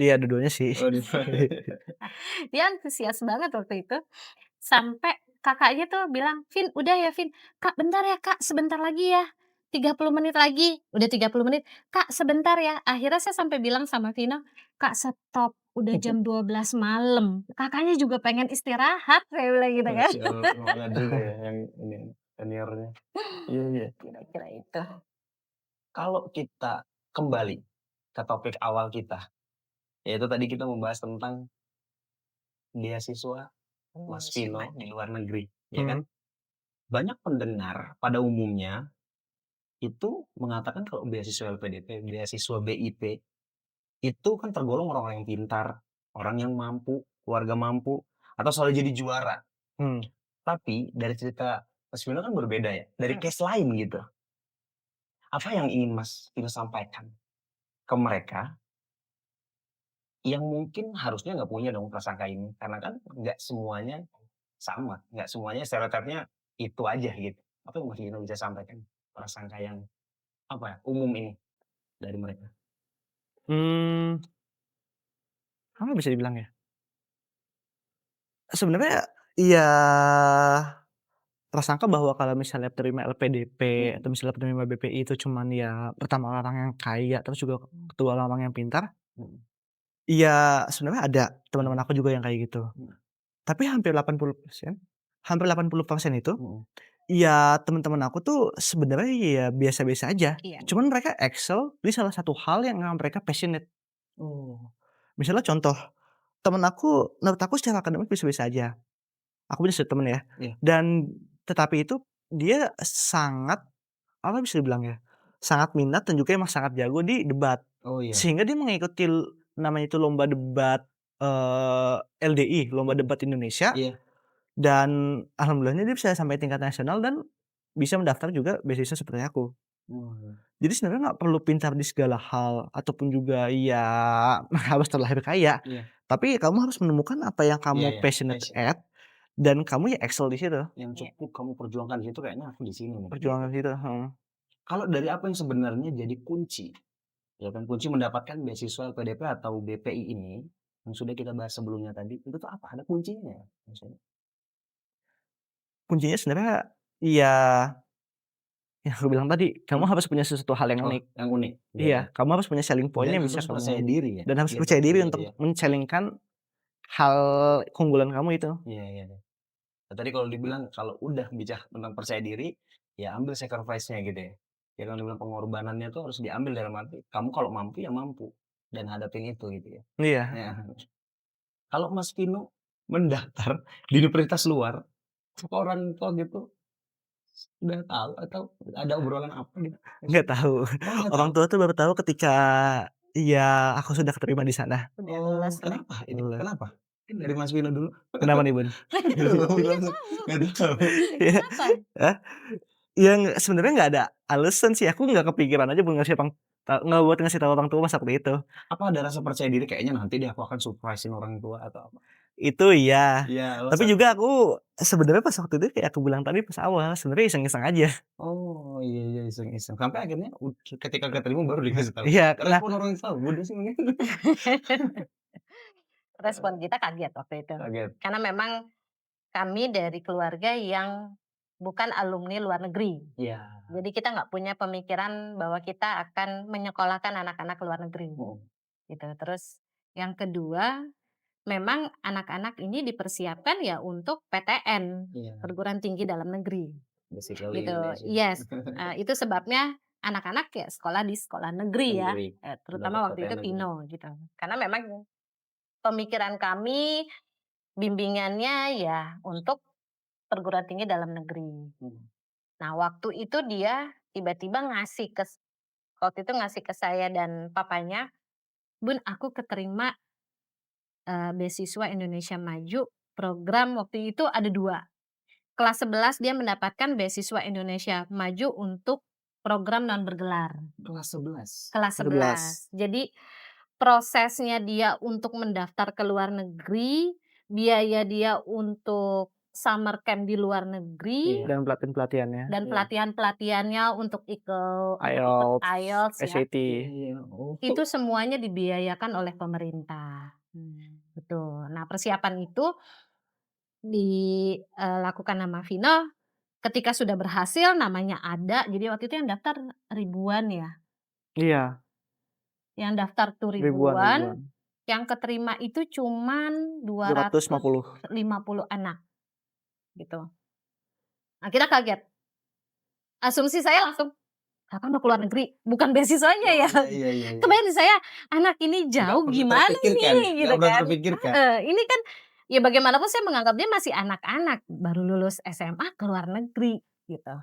Iya, dua-duanya sih. Oh, Dia antusias banget waktu itu, sampai kakaknya tuh bilang, "Vin, udah ya Vin, Kak bentar ya Kak, sebentar lagi ya, 30 menit lagi." Udah 30 menit, "Kak sebentar ya." Akhirnya saya sampai bilang sama Vino, "Kak stop, udah jam 12 malam." Kakaknya juga pengen istirahat, saya bilang gitu kan. Masya Allah, semangat juga ya yang ini seniornya. Iya, iya. Kira-kira itu. Kalau kita kembali ke topik awal kita, yaitu tadi kita membahas tentang beasiswa Mas Vino di luar negeri, ya kan? Banyak pendengar pada umumnya itu mengatakan kalau beasiswa LPDP, beasiswa BIP itu kan tergolong orang-orang yang pintar, orang yang mampu, keluarga mampu, atau selalu jadi juara. Tapi dari cerita Mas Vino kan berbeda ya, dari case lain gitu. Apa yang ingin Mas Vino sampaikan ke mereka yang mungkin harusnya nggak punya dong prasangka ini? Karena kan nggak semuanya sama, nggak semuanya stereotipnya itu aja gitu. Apa yang Mas Vino bisa sampaikan prasangka yang apa ya, umum ini dari mereka? Apa bisa dibilang ya? Sebenarnya ya prasangka bahwa kalau misalnya terima LPDP atau misalnya penerima BPI itu cuman ya pertama orang yang kaya, terus juga kedua orang yang pintar. Iya, sebenarnya ada teman-teman aku juga yang kayak gitu. Tapi hampir 80% itu, ya teman-teman aku tuh sebenarnya ya biasa-biasa aja. Iya. Cuman mereka excel di salah satu hal yang memang mereka passionate. Misalnya contoh, temen aku menurut aku secara akademik biasa-biasa aja. Aku punya satu temen ya, Iya. dan tetapi itu dia sangat, apa bisa dibilang ya, sangat minat dan juga emang sangat jago di debat. Oh iya. Sehingga dia mengikuti namanya itu lomba debat, LDI, Lomba Debat Indonesia. Iya. Dan alhamdulillahnya dia bisa sampai tingkat nasional dan bisa mendaftar juga beasiswa seperti aku. Jadi sebenarnya nggak perlu pintar di segala hal ataupun juga ya harus terlahir kaya. Iya. Tapi kamu harus menemukan apa yang Iya, kamu iya, passionate passion. at dan kamu ya excel di situ, Yang cukup kamu perjuangkan di situ kayaknya aku di sini nih. perjuangan di situ, Kalau dari apa yang sebenarnya jadi kunci, ya kan kunci mendapatkan beasiswa LPDP atau BPI ini yang sudah kita bahas sebelumnya tadi, itu tuh apa? Ada kuncinya ya? Maksudnya? Kuncinya sebenarnya ya yang aku bilang tadi, kamu harus punya sesuatu hal yang Oh, unik. yang unik. Iya, kamu harus punya selling point Dan yang bisa harus percaya kamu diri ya. dan harus Gitu. percaya diri Iya, untuk iya. men-challenge-kan hal keunggulan kamu itu. Iya, iya. Nah, tadi kalau dibilang kalau udah bicara tentang percaya diri, ya ambil sacrifice-nya gitu ya. Ya kalau dibilang pengorbanannya tuh harus diambil dalam arti, kamu kalau mampu ya mampu dan hadapin itu gitu ya. Iya. Ya. Kalau Mas Vino mendaftar di universitas luar, apa orang tua gitu udah tahu atau ada obrolan apa gitu? Nggak tahu. Oh, nggak Orang tahu? tua tuh baru tahu ketika, iya, aku sudah keterima di sana. Udah Oh, lulus nih. kenapa ini? Lulus. Kenapa? Dari Mas Vino dulu. Kenapa nih, Bun? Aduh, iya Langsung tahu. nggak tahu. Iya. Kenapa? Hah? Ya sebenarnya nggak ada alasan sih, aku nggak kepikiran aja buat nggak buat ngasih tahu orang tua pas waktu itu. Apa ada rasa percaya diri kayaknya nanti deh aku akan surprise-in orang tua atau apa? Itu iya, Iya, tapi alasan. juga aku sebenarnya pas waktu itu kayak aku bilang tadi pas awal, sebenarnya iseng-iseng aja. Oh, iya iya, iseng-iseng. Sampai akhirnya ketika keterima baru dikasih tahu. Iya, nah Respon orang tua udah sih mungkin. Respon kita kaget waktu itu. Kaget. Karena memang kami dari keluarga yang bukan alumni luar negeri. Iya. Jadi kita nggak punya pemikiran bahwa kita akan menyekolahkan anak-anak ke luar negeri. Oh, Gitu. Terus yang kedua, memang anak-anak ini dipersiapkan ya untuk PTN, iya. perguruan tinggi dalam negeri. Basically Gitu. Indonesia. Yes. Itu sebabnya anak-anak ya sekolah di sekolah negeri ya. Negeri. Terutama Dapat waktu itu PTN negeri. Pino gitu. Karena memang pemikiran kami bimbingannya ya untuk perguruan tinggi dalam negeri. Hmm. Nah, waktu itu dia tiba-tiba waktu itu ngasih ke saya dan papanya, "Bun, aku keterima beasiswa Indonesia Maju." Program waktu itu ada 2. Kelas 11 dia mendapatkan beasiswa Indonesia Maju untuk program non bergelar. Kelas 11. Kelas 11. 11. Jadi prosesnya dia untuk mendaftar ke luar negeri, biaya dia untuk summer camp di luar negeri, Iya. Dan pelatihan-pelatihannya, dan Iya. pelatihan-pelatihannya untuk ikut IELTS, IELTS ya. SAT. Iya. Oh. Itu semuanya dibiayakan oleh pemerintah. Betul. Nah, persiapan itu dilakukan sama Vino, ketika sudah berhasil namanya ada, jadi waktu itu yang daftar ribuan ya. Iya, Yang daftar tuh ribuan. ribuan, yang keterima itu cuman 250. 250 anak, gitu. Nah, kita kaget. Asumsi saya langsung, "Kakak mau ke luar negeri, bukan beasiswanya ya?" Oh, iya iya iya. Kebayang di saya, anak ini Nggak jauh pernah gimana terpikirkan, nih, gitu nggak pernah kan. terpikirkan. Ini kan ya bagaimanapun saya menganggap dia masih anak-anak, baru lulus SMA ke luar negeri, gitu.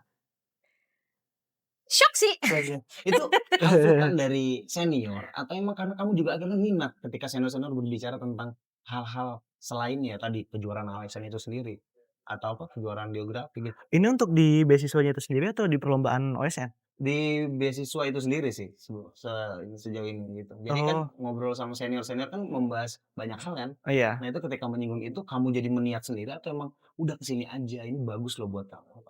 Syok sih. Iya. Itu masukan dari senior atau emang karena kamu juga akhirnya minat ketika senior-senior berbicara tentang hal-hal selain ya tadi kejuaraan ASN itu sendiri atau apa kejuaraan geografi gitu? Ini untuk di beasiswanya itu sendiri atau di perlombaan OSN? Di beasiswa itu sendiri sih sejauh ini gitu. Jadi kan Oh, ngobrol sama senior-senior kan membahas banyak hal kan. oh iya. Nah itu ketika menyinggung itu kamu jadi meniat sendiri atau emang udah kesini aja ini bagus loh buat kamu?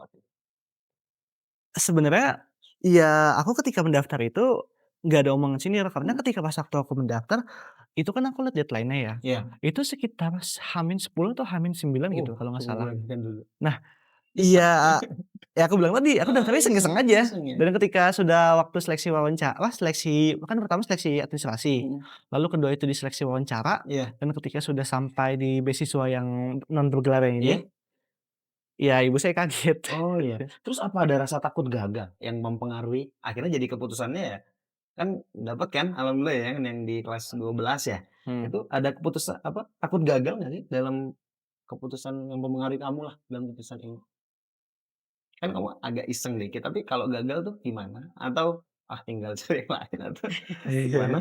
Sebenarnya, ya aku ketika mendaftar itu nggak ada omongan senior, karena Hmm. ketika pas waktu aku mendaftar, itu kan aku lihat deadline-nya ya, Iya. itu sekitar H-10 atau H-9 gitu kalau nggak salah. Kan dulu. Nah, Iseng. iya, ya aku bilang tadi, aku daftarnya iseng-iseng aja. Iseng ya? Dan ketika sudah waktu seleksi kan pertama seleksi administrasi, Mhm. lalu kedua itu di seleksi wawancara, Iya. dan ketika sudah sampai di beasiswa yang non bergelar Iya? ini, ya ibu saya kaget. Oh iya. Terus apa ada rasa takut gagal yang mempengaruhi akhirnya jadi keputusannya ya kan dapat kan alhamdulillah ya kan yang di kelas 12 ya. Hmm. Itu ada keputusan apa takut gagal nggak sih dalam keputusan yang mempengaruhi kamu lah dalam keputusan ini? Kan kamu agak iseng dikit tapi kalau gagal tuh gimana? Atau ah tinggal cari yang lain atau gimana?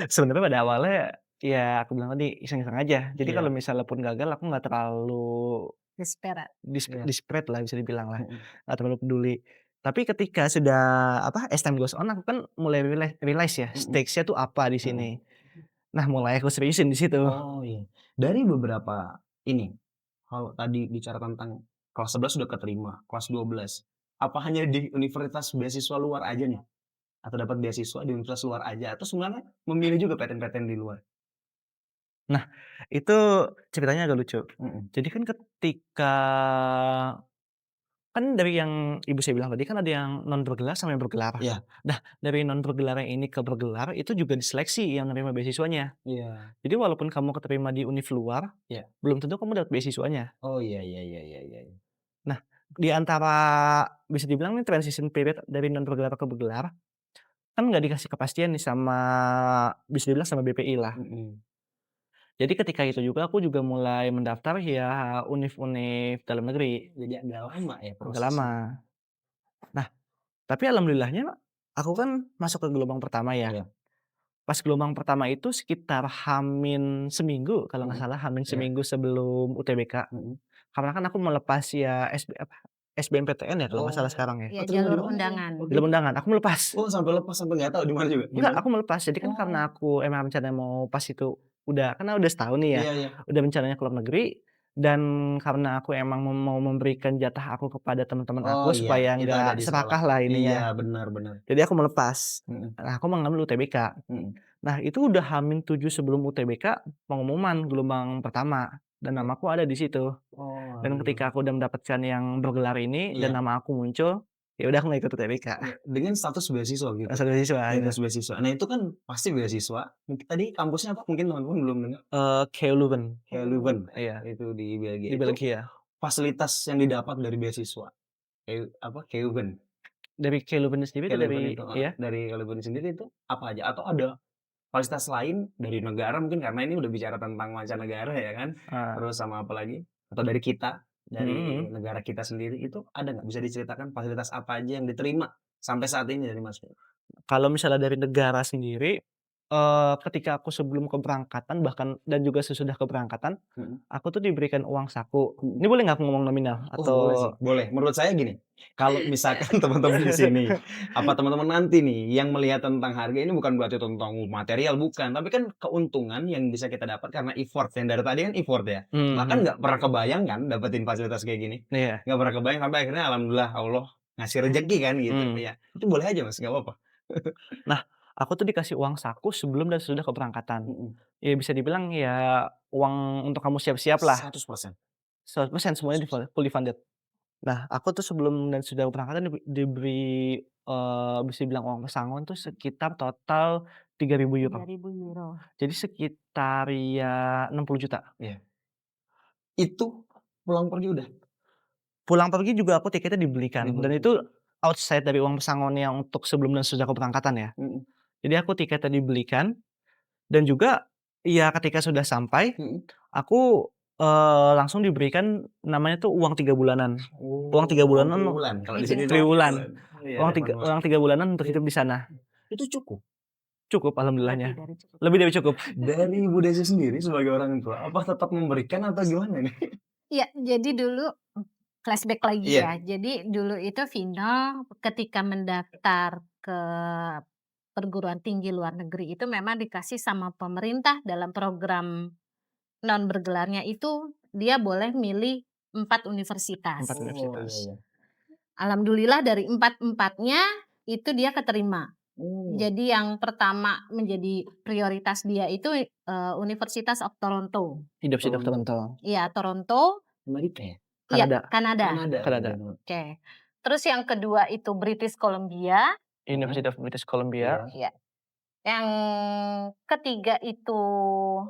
Sebenarnya pada awalnya, ya aku bilang tadi iseng-iseng aja. Jadi kalau Iya. misalnya pun gagal aku nggak terlalu Desperate. Iya. desperate lah bisa dibilang lah, Mhm. nggak terlalu peduli. Tapi ketika sudah as time goes on aku kan mulai realize ya Mhm. stakes-nya tuh apa di Mhm. sini. Nah mulai aku seriusin di situ. Oh iya. Dari beberapa ini, kalau tadi bicara tentang kelas 11 sudah keterima, kelas 12, apa hanya di universitas beasiswa luar aja nih? Atau dapat beasiswa di universitas luar aja? Atau sebenarnya memilih juga PTN-PTN di luar? Nah itu ceritanya agak lucu. Mhm. Jadi kan ketika kan dari yang ibu saya bilang tadi kan ada yang non bergelar sama yang bergelar. Iya. Nah dari non bergelar yang ini ke bergelar itu juga diseleksi yang nerima beasiswanya. Iya. Jadi walaupun kamu keterima di univ luar, Iya. belum tentu kamu dapat beasiswanya. Oh iya iya iya iya iya. Nah, Di antara bisa dibilang nih transition period dari non bergelar ke bergelar, kan nggak dikasih kepastian nih sama bisa dibilang sama BPI lah. Mhm. Jadi ketika itu juga aku juga mulai mendaftar ya univ-univ dalam negeri, Jadi agak lama ya agak prosesnya. lama. Nah, tapi alhamdulillahnya aku kan masuk ke gelombang pertama ya. Iya. Pas gelombang pertama itu sekitar H-1 seminggu kalau nggak Mhm. salah, H-1 Iya. seminggu sebelum UTBK. Mhm. Karena kan aku melepas ya SBMPTN ya kalau nggak salah Oh. sekarang ya. Ya, Terima di jalur mana tuh? undangan. Waktu Belum itu? undangan, aku melepas. Oh, sampai lepas, sampai nggak tahu di mana juga? Enggak, Gimana? aku melepas. Jadi kan karena Oh. aku emang rencananya mau pas itu karena udah setahun nih ya, Iya iya. udah rencananya ke luar negeri dan karena aku emang mau memberikan jatah aku kepada teman-teman Oh aku iya, supaya itu ada nggak di sekolah. serakah lah Iya, ininya. benar benar. Jadi aku melepas. Mhm. Nah, aku mengambil UTBK. Mhm. Nah, itu udah H-7 sebelum UTBK pengumuman gelombang pertama dan Iya. namaku ada di situ. Oh, Dan ketika aku udah mendapatkan yang bergelar ini dan iya. nama aku muncul, ya udah aku nggak ikut UTBK. Iya, dengan status beasiswa gitu. Langsung beasiswa itu. Status beasiswa. Nah, itu kan pasti beasiswa. Tadi kampusnya apa? Mungkin teman-teman belum dengar. KU Leuven. Kayak Leuven, Iya, itu di Belgia. di Itu Belgia. fasilitas yang didapat dari beasiswa. Kayak apa? Leuven. Dari KU Leuven sendiri Kayak itu Leuven dari itu, iya, dari Leuven sendiri itu apa aja? Atau ada fasilitas lain dari negara mungkin karena ini udah bicara tentang mancanegara ya kan? eee, Terus sama apa lagi? Atau dari kita, mhm dari mhm. negara kita sendiri itu ada nggak? Bisa diceritakan fasilitas apa aja yang diterima sampai saat ini dari Masnya? Kalau misalnya dari negara sendiri, ketika aku sebelum keberangkatan bahkan dan juga sesudah keberangkatan, Mhm. aku tuh diberikan uang saku. Mhm. Ini boleh nggak aku ngomong nominal Oh boleh sih, atau boleh. Menurut saya gini, kalau misalkan teman-teman di sini, apa teman-teman nanti nih yang melihat tentang harga ini bukan berarti tentang material, bukan. Tapi kan keuntungan yang bisa kita dapat karena effort, yang dari tadi kan effort ya. Bahkan mhm, nggak pernah kebayang kan dapetin fasilitas kayak gini. iya, Nggak pernah kebayang sampai akhirnya alhamdulillah Allah ngasih rezeki kan gitu. mmm. Ya, itu boleh aja Mas, nggak apa-apa. Nah, aku tuh dikasih uang saku sebelum dan sesudah keberangkatan. Mhm. Ya bisa dibilang ya uang untuk kamu siap-siap lah, 100%. 100% semuanya 100%. fully funded. Nah, aku tuh sebelum dan sudah keberangkatan diberi, bisa dibilang uang pesangon tuh sekitar total €3.000. €3.000. Jadi sekitar ya 60 juta. Iya. Itu pulang pergi udah Pulang pergi juga aku tiketnya dibelikan dan dibeli. itu outside dari uang pesangon yang untuk sebelum dan sesudah keberangkatan ya. Mhm. Jadi aku tiketnya dibelikan dan juga ya ketika sudah sampai Mhm. aku, langsung diberikan namanya tuh uang 3 bulanan. Uang 3 Oh, uang bulanan triwulan, kalau di Meeting sini triwulan, triwulan. Iya, uang 3 bulanan untuk hidup di sana. itu cukup. Cukup lebih alhamdulillahnya, dari cukup. lebih dari cukup. Dari Ibu Desi sendiri sebagai orang tua, apa tetap memberikan atau gimana nih? Iya, jadi dulu flashback lagi Iya. ya. Jadi dulu itu Vino ketika mendaftar ke perguruan tinggi luar negeri itu memang dikasih sama pemerintah dalam program non bergelarnya itu dia boleh milih 4 4 universitas. Oh, iya universitas. iya. Alhamdulillah dari 4-empatnya itu dia keterima. Oh, Jadi yang pertama menjadi prioritas dia itu, Universitas of Toronto. Hidup hidup Toronto. Toronto, Iya, Toronto, Amerika ya? iya, Kanada Kanada. Kanada. Kanada. Oke. Terus yang kedua itu British Columbia, University of British Columbia, Iya. iya. Yang ketiga itu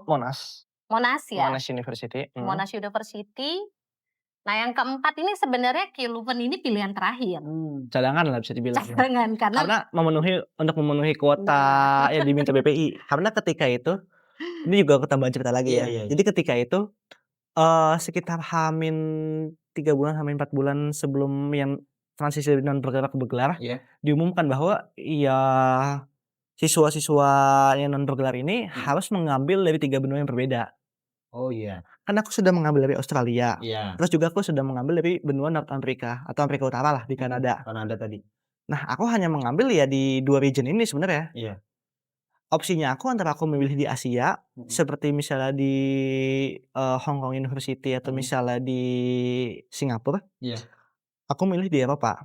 Monash, Monash ya, Monash University, Monash University. Nah yang keempat ini sebenarnya Leuven ini pilihan terakhir. cadangan lah bisa dibilang ya. Jangan, karena Karena untuk memenuhi kuota nah, yang diminta BPI. Karena ketika itu, ini juga aku tambahin cerita lagi Iya ya. iya iya. Jadi ketika itu, sekitar H-3 bulan, H-4 bulan sebelum yang transisi dari non bergelar ke bergelar, Iya. diumumkan bahwa ya siswa-siswa yang non bergelar ini Mhm. harus mengambil dari 3 benua yang berbeda. Oh iya. Kan aku sudah mengambil dari Australia, Iya. terus juga aku sudah mengambil dari benua North America atau Amerika Utara lah di Kanada. Kanada tadi. Nah, aku hanya mengambil ya di 2 region ini sebenarnya. Iya. Opsinya aku antara aku memilih di Asia, Mhm. seperti misalnya di, Hong Kong University atau Mhm. misalnya di Singapura, Iya. aku milih di Eropa.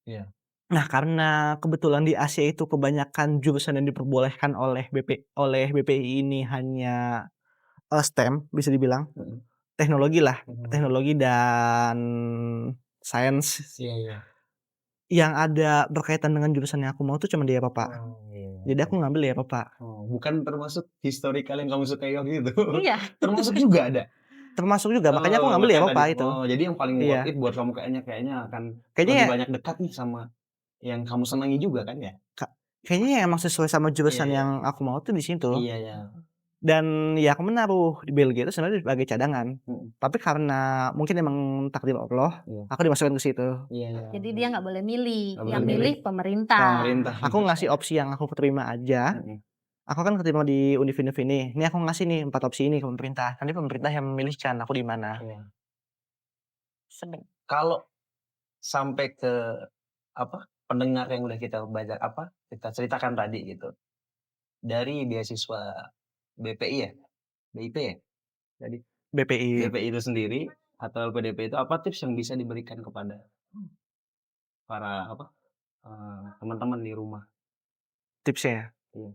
Iya. Nah, karena kebetulan di Asia itu kebanyakan jurusan yang diperbolehkan oleh BPI ini hanya, STEM bisa dibilang, Mhm. teknologi lah, Mhm. teknologi dan sains. Iya iya. Yang ada berkaitan dengan jurusan yang aku mau tuh cuma di Eropa. Oh, iya. Jadi aku ngambil di Eropa. Oh, bukan termasuk historical yang kamu sukai waktu itu? iya, Termasuk juga ada? termasuk juga, makanya aku ngambil di makanya Eropa tadi itu. jadi yang paling worth Iya. it buat kamu kayaknya akan Kayaknya lebih ya banyak dekat nih sama yang kamu senangi juga kan ya? kayaknya ya emang sesuai sama Iya jurusan iya. yang aku mau tuh di situ. Iya ya. Dan ya aku menaruh di Belgia itu sebenarnya sebagai cadangan. Mhm. Tapi karena mungkin emang takdir Allah, Iya. aku dimasukkan ke situ. Iya iya. Jadi dia nggak boleh milih, Nggak boleh yang milih. milih pemerintah. Pemerintah. Aku ngasih opsi yang aku terima aja. Mhm. Aku kan keterima di univ-univ ini. Ini aku ngasih nih 4 opsi ini ke pemerintah. Nanti pemerintah yang memilihkan aku di mana. Iya. Seben- Kalau sampai ke pendengar yang udah kita kita ceritakan tadi gitu. Dari beasiswa BPI ya? BIP ya? Jadi BPI BPI itu sendiri atau LPDP itu apa tips yang bisa diberikan kepada para teman-teman di rumah? tipsnya. Iya.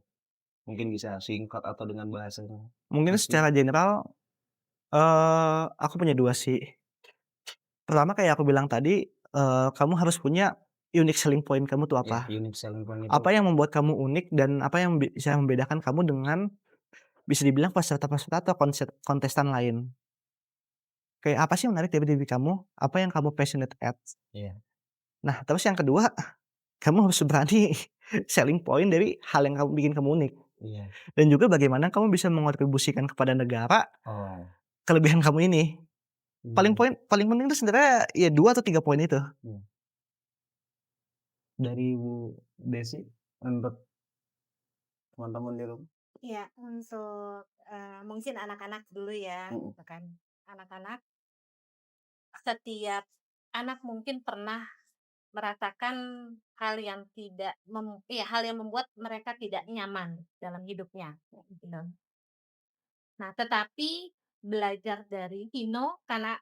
Mungkin bisa singkat atau dengan bahasa yang Mungkin asli. secara general, aku punya 2 sih. Pertama kayak aku bilang tadi, kamu harus punya unique selling point kamu tuh Ya, apa. unique selling point itu. Apa yang membuat kamu unik dan apa yang bisa membedakan kamu dengan bisa dibilang peserta-peserta atau kontestan lain. Kayak apa sih yang menarik dari diri kamu? Apa yang kamu passionate at? Iya. Nah, terus yang kedua, kamu harus berani selling point dari hal yang kamu bikin kamu unik. Iya. Dan juga bagaimana kamu bisa mengontribusikan kepada negara Oh. kelebihan kamu ini. Paling Hmm. paling penting itu sebenarnya ya 2 atau 3 poin itu. Dari Bu Desi untuk teman-teman di rumah. Ya, untuk mungkin anak-anak dulu ya, Mhm. gitu kan. Anak-anak, setiap anak mungkin pernah merasakan hal yang hal yang membuat mereka tidak nyaman dalam hidupnya, gitu. Nah, tetapi belajar dari Tino, karena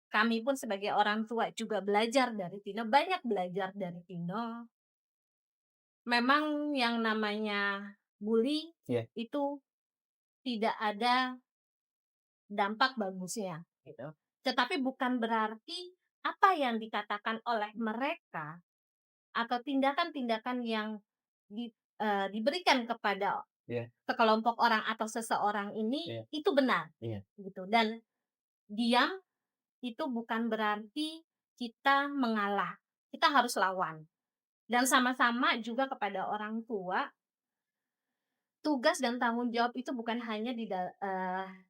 kami pun sebagai orang tua juga belajar dari Tino, banyak belajar dari Tino. Memang yang namanya bully Iya. itu tidak ada dampak bagusnya, gitu. Tetapi bukan berarti apa yang dikatakan oleh mereka atau tindakan-tindakan yang diberikan kepada Iya. sekelompok orang atau seseorang ini Iya. itu benar, Iya. gitu. Dan diam itu bukan berarti kita mengalah, kita harus lawan. Dan sama-sama juga kepada orang tua, tugas dan tanggung jawab itu bukan hanya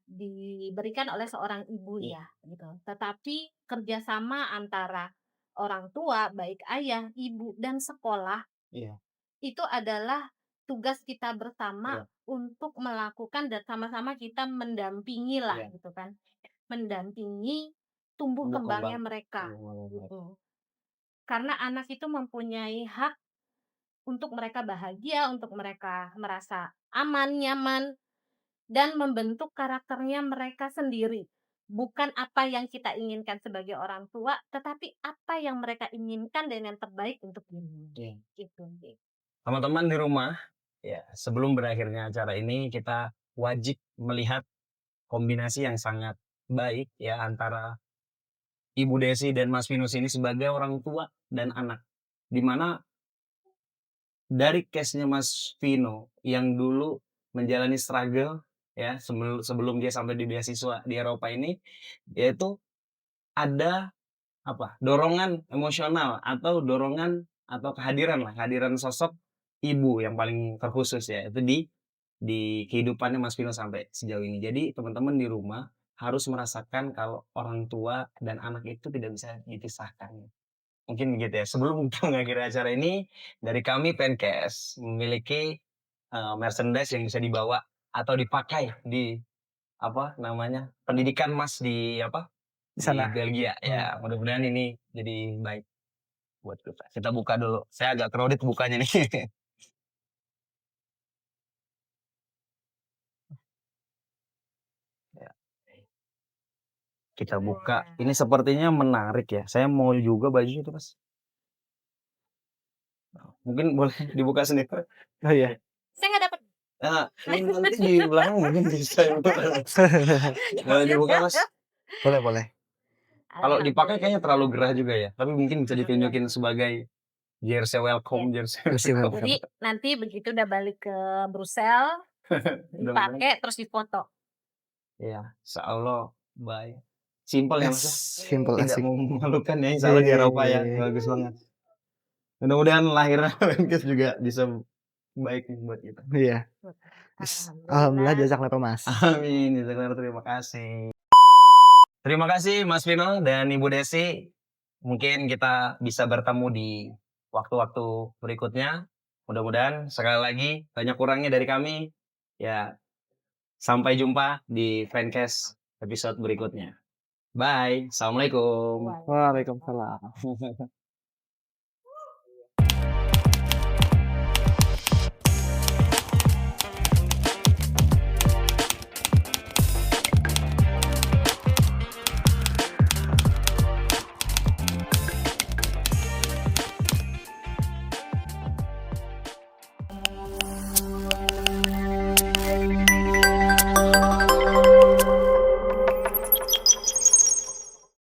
diberikan oleh seorang ibu Iya. ya, gitu. Tetapi kerjasama antara orang tua, baik ayah, ibu, dan sekolah, Iya. itu adalah tugas kita bersama Iya. untuk melakukan dan sama-sama kita mendampingi lah, Iya. gitu kan. Mendampingi tumbuh Tumbuh kembangnya kembang. mereka, Tumbuh kembang. gitu. Karena anak itu mempunyai hak untuk mereka bahagia, untuk mereka merasa aman, nyaman, dan membentuk karakternya mereka sendiri. Bukan apa yang kita inginkan sebagai orang tua, tetapi apa yang mereka inginkan dan yang terbaik untuk dirinya. Iya. Gitu. Teman-teman di rumah, ya sebelum berakhirnya acara ini kita wajib melihat kombinasi yang sangat baik ya antara Ibu Desi dan Mas Vinus ini sebagai orang tua dan anak. Di mana dari case-nya Mas Vino yang dulu menjalani struggle ya sebelum dia sampai di beasiswa di Eropa ini, yaitu ada dorongan emosional atau dorongan atau kehadiran sosok ibu yang paling terkhusus ya itu di kehidupannya Mas Vino sampai sejauh ini. Jadi teman-teman di rumah harus merasakan kalau orang tua dan anak itu tidak bisa dipisahkan. Mungkin begitu ya. Sebelum kita mengakhiri acara ini, dari kami Pencast memiliki merchandise yang bisa dibawa atau dipakai di pendidikan Mas di Di sana. Belgia ya. Mudah-mudahan ini jadi baik buat kita. Kita buka dulu. Saya agak crowded bukanya nih. Ya. Kita buka. Ini sepertinya menarik ya. Saya mau juga bajunya itu, Mas. Mungkin boleh dibuka sendiri. Oh iya. Saya nggak dapat. Nah, ini nanti di belakang mungkin bisa boleh dibuka, Mas. Boleh. Kalau dipakai kayaknya terlalu gerah juga ya. Tapi mungkin bisa ditunjukin sebagai jersey welcome, jersey welcome. Jadi nanti begitu udah balik ke Brussel, dipakai terus difoto. Iya, insyaallah Bye. Simpel ya, Mas, ya? Simple Tidak asik. memalukan ya, insya Allah di Eropa ya. Iya. Bagus banget. Mudah-mudahan lahirnya Penkes juga bisa baik nih buat kita. Iya. Alhamdulillah jazakallah Mas. Amin. Jazakallah, terima kasih. Terima kasih Mas Vino dan Ibu Desi. Mungkin kita bisa bertemu di waktu-waktu berikutnya. Mudah-mudahan sekali lagi banyak kurangnya dari kami. Ya, sampai jumpa di Fancast episode berikutnya. Bye. Assalamualaikum. Waalaikumsalam.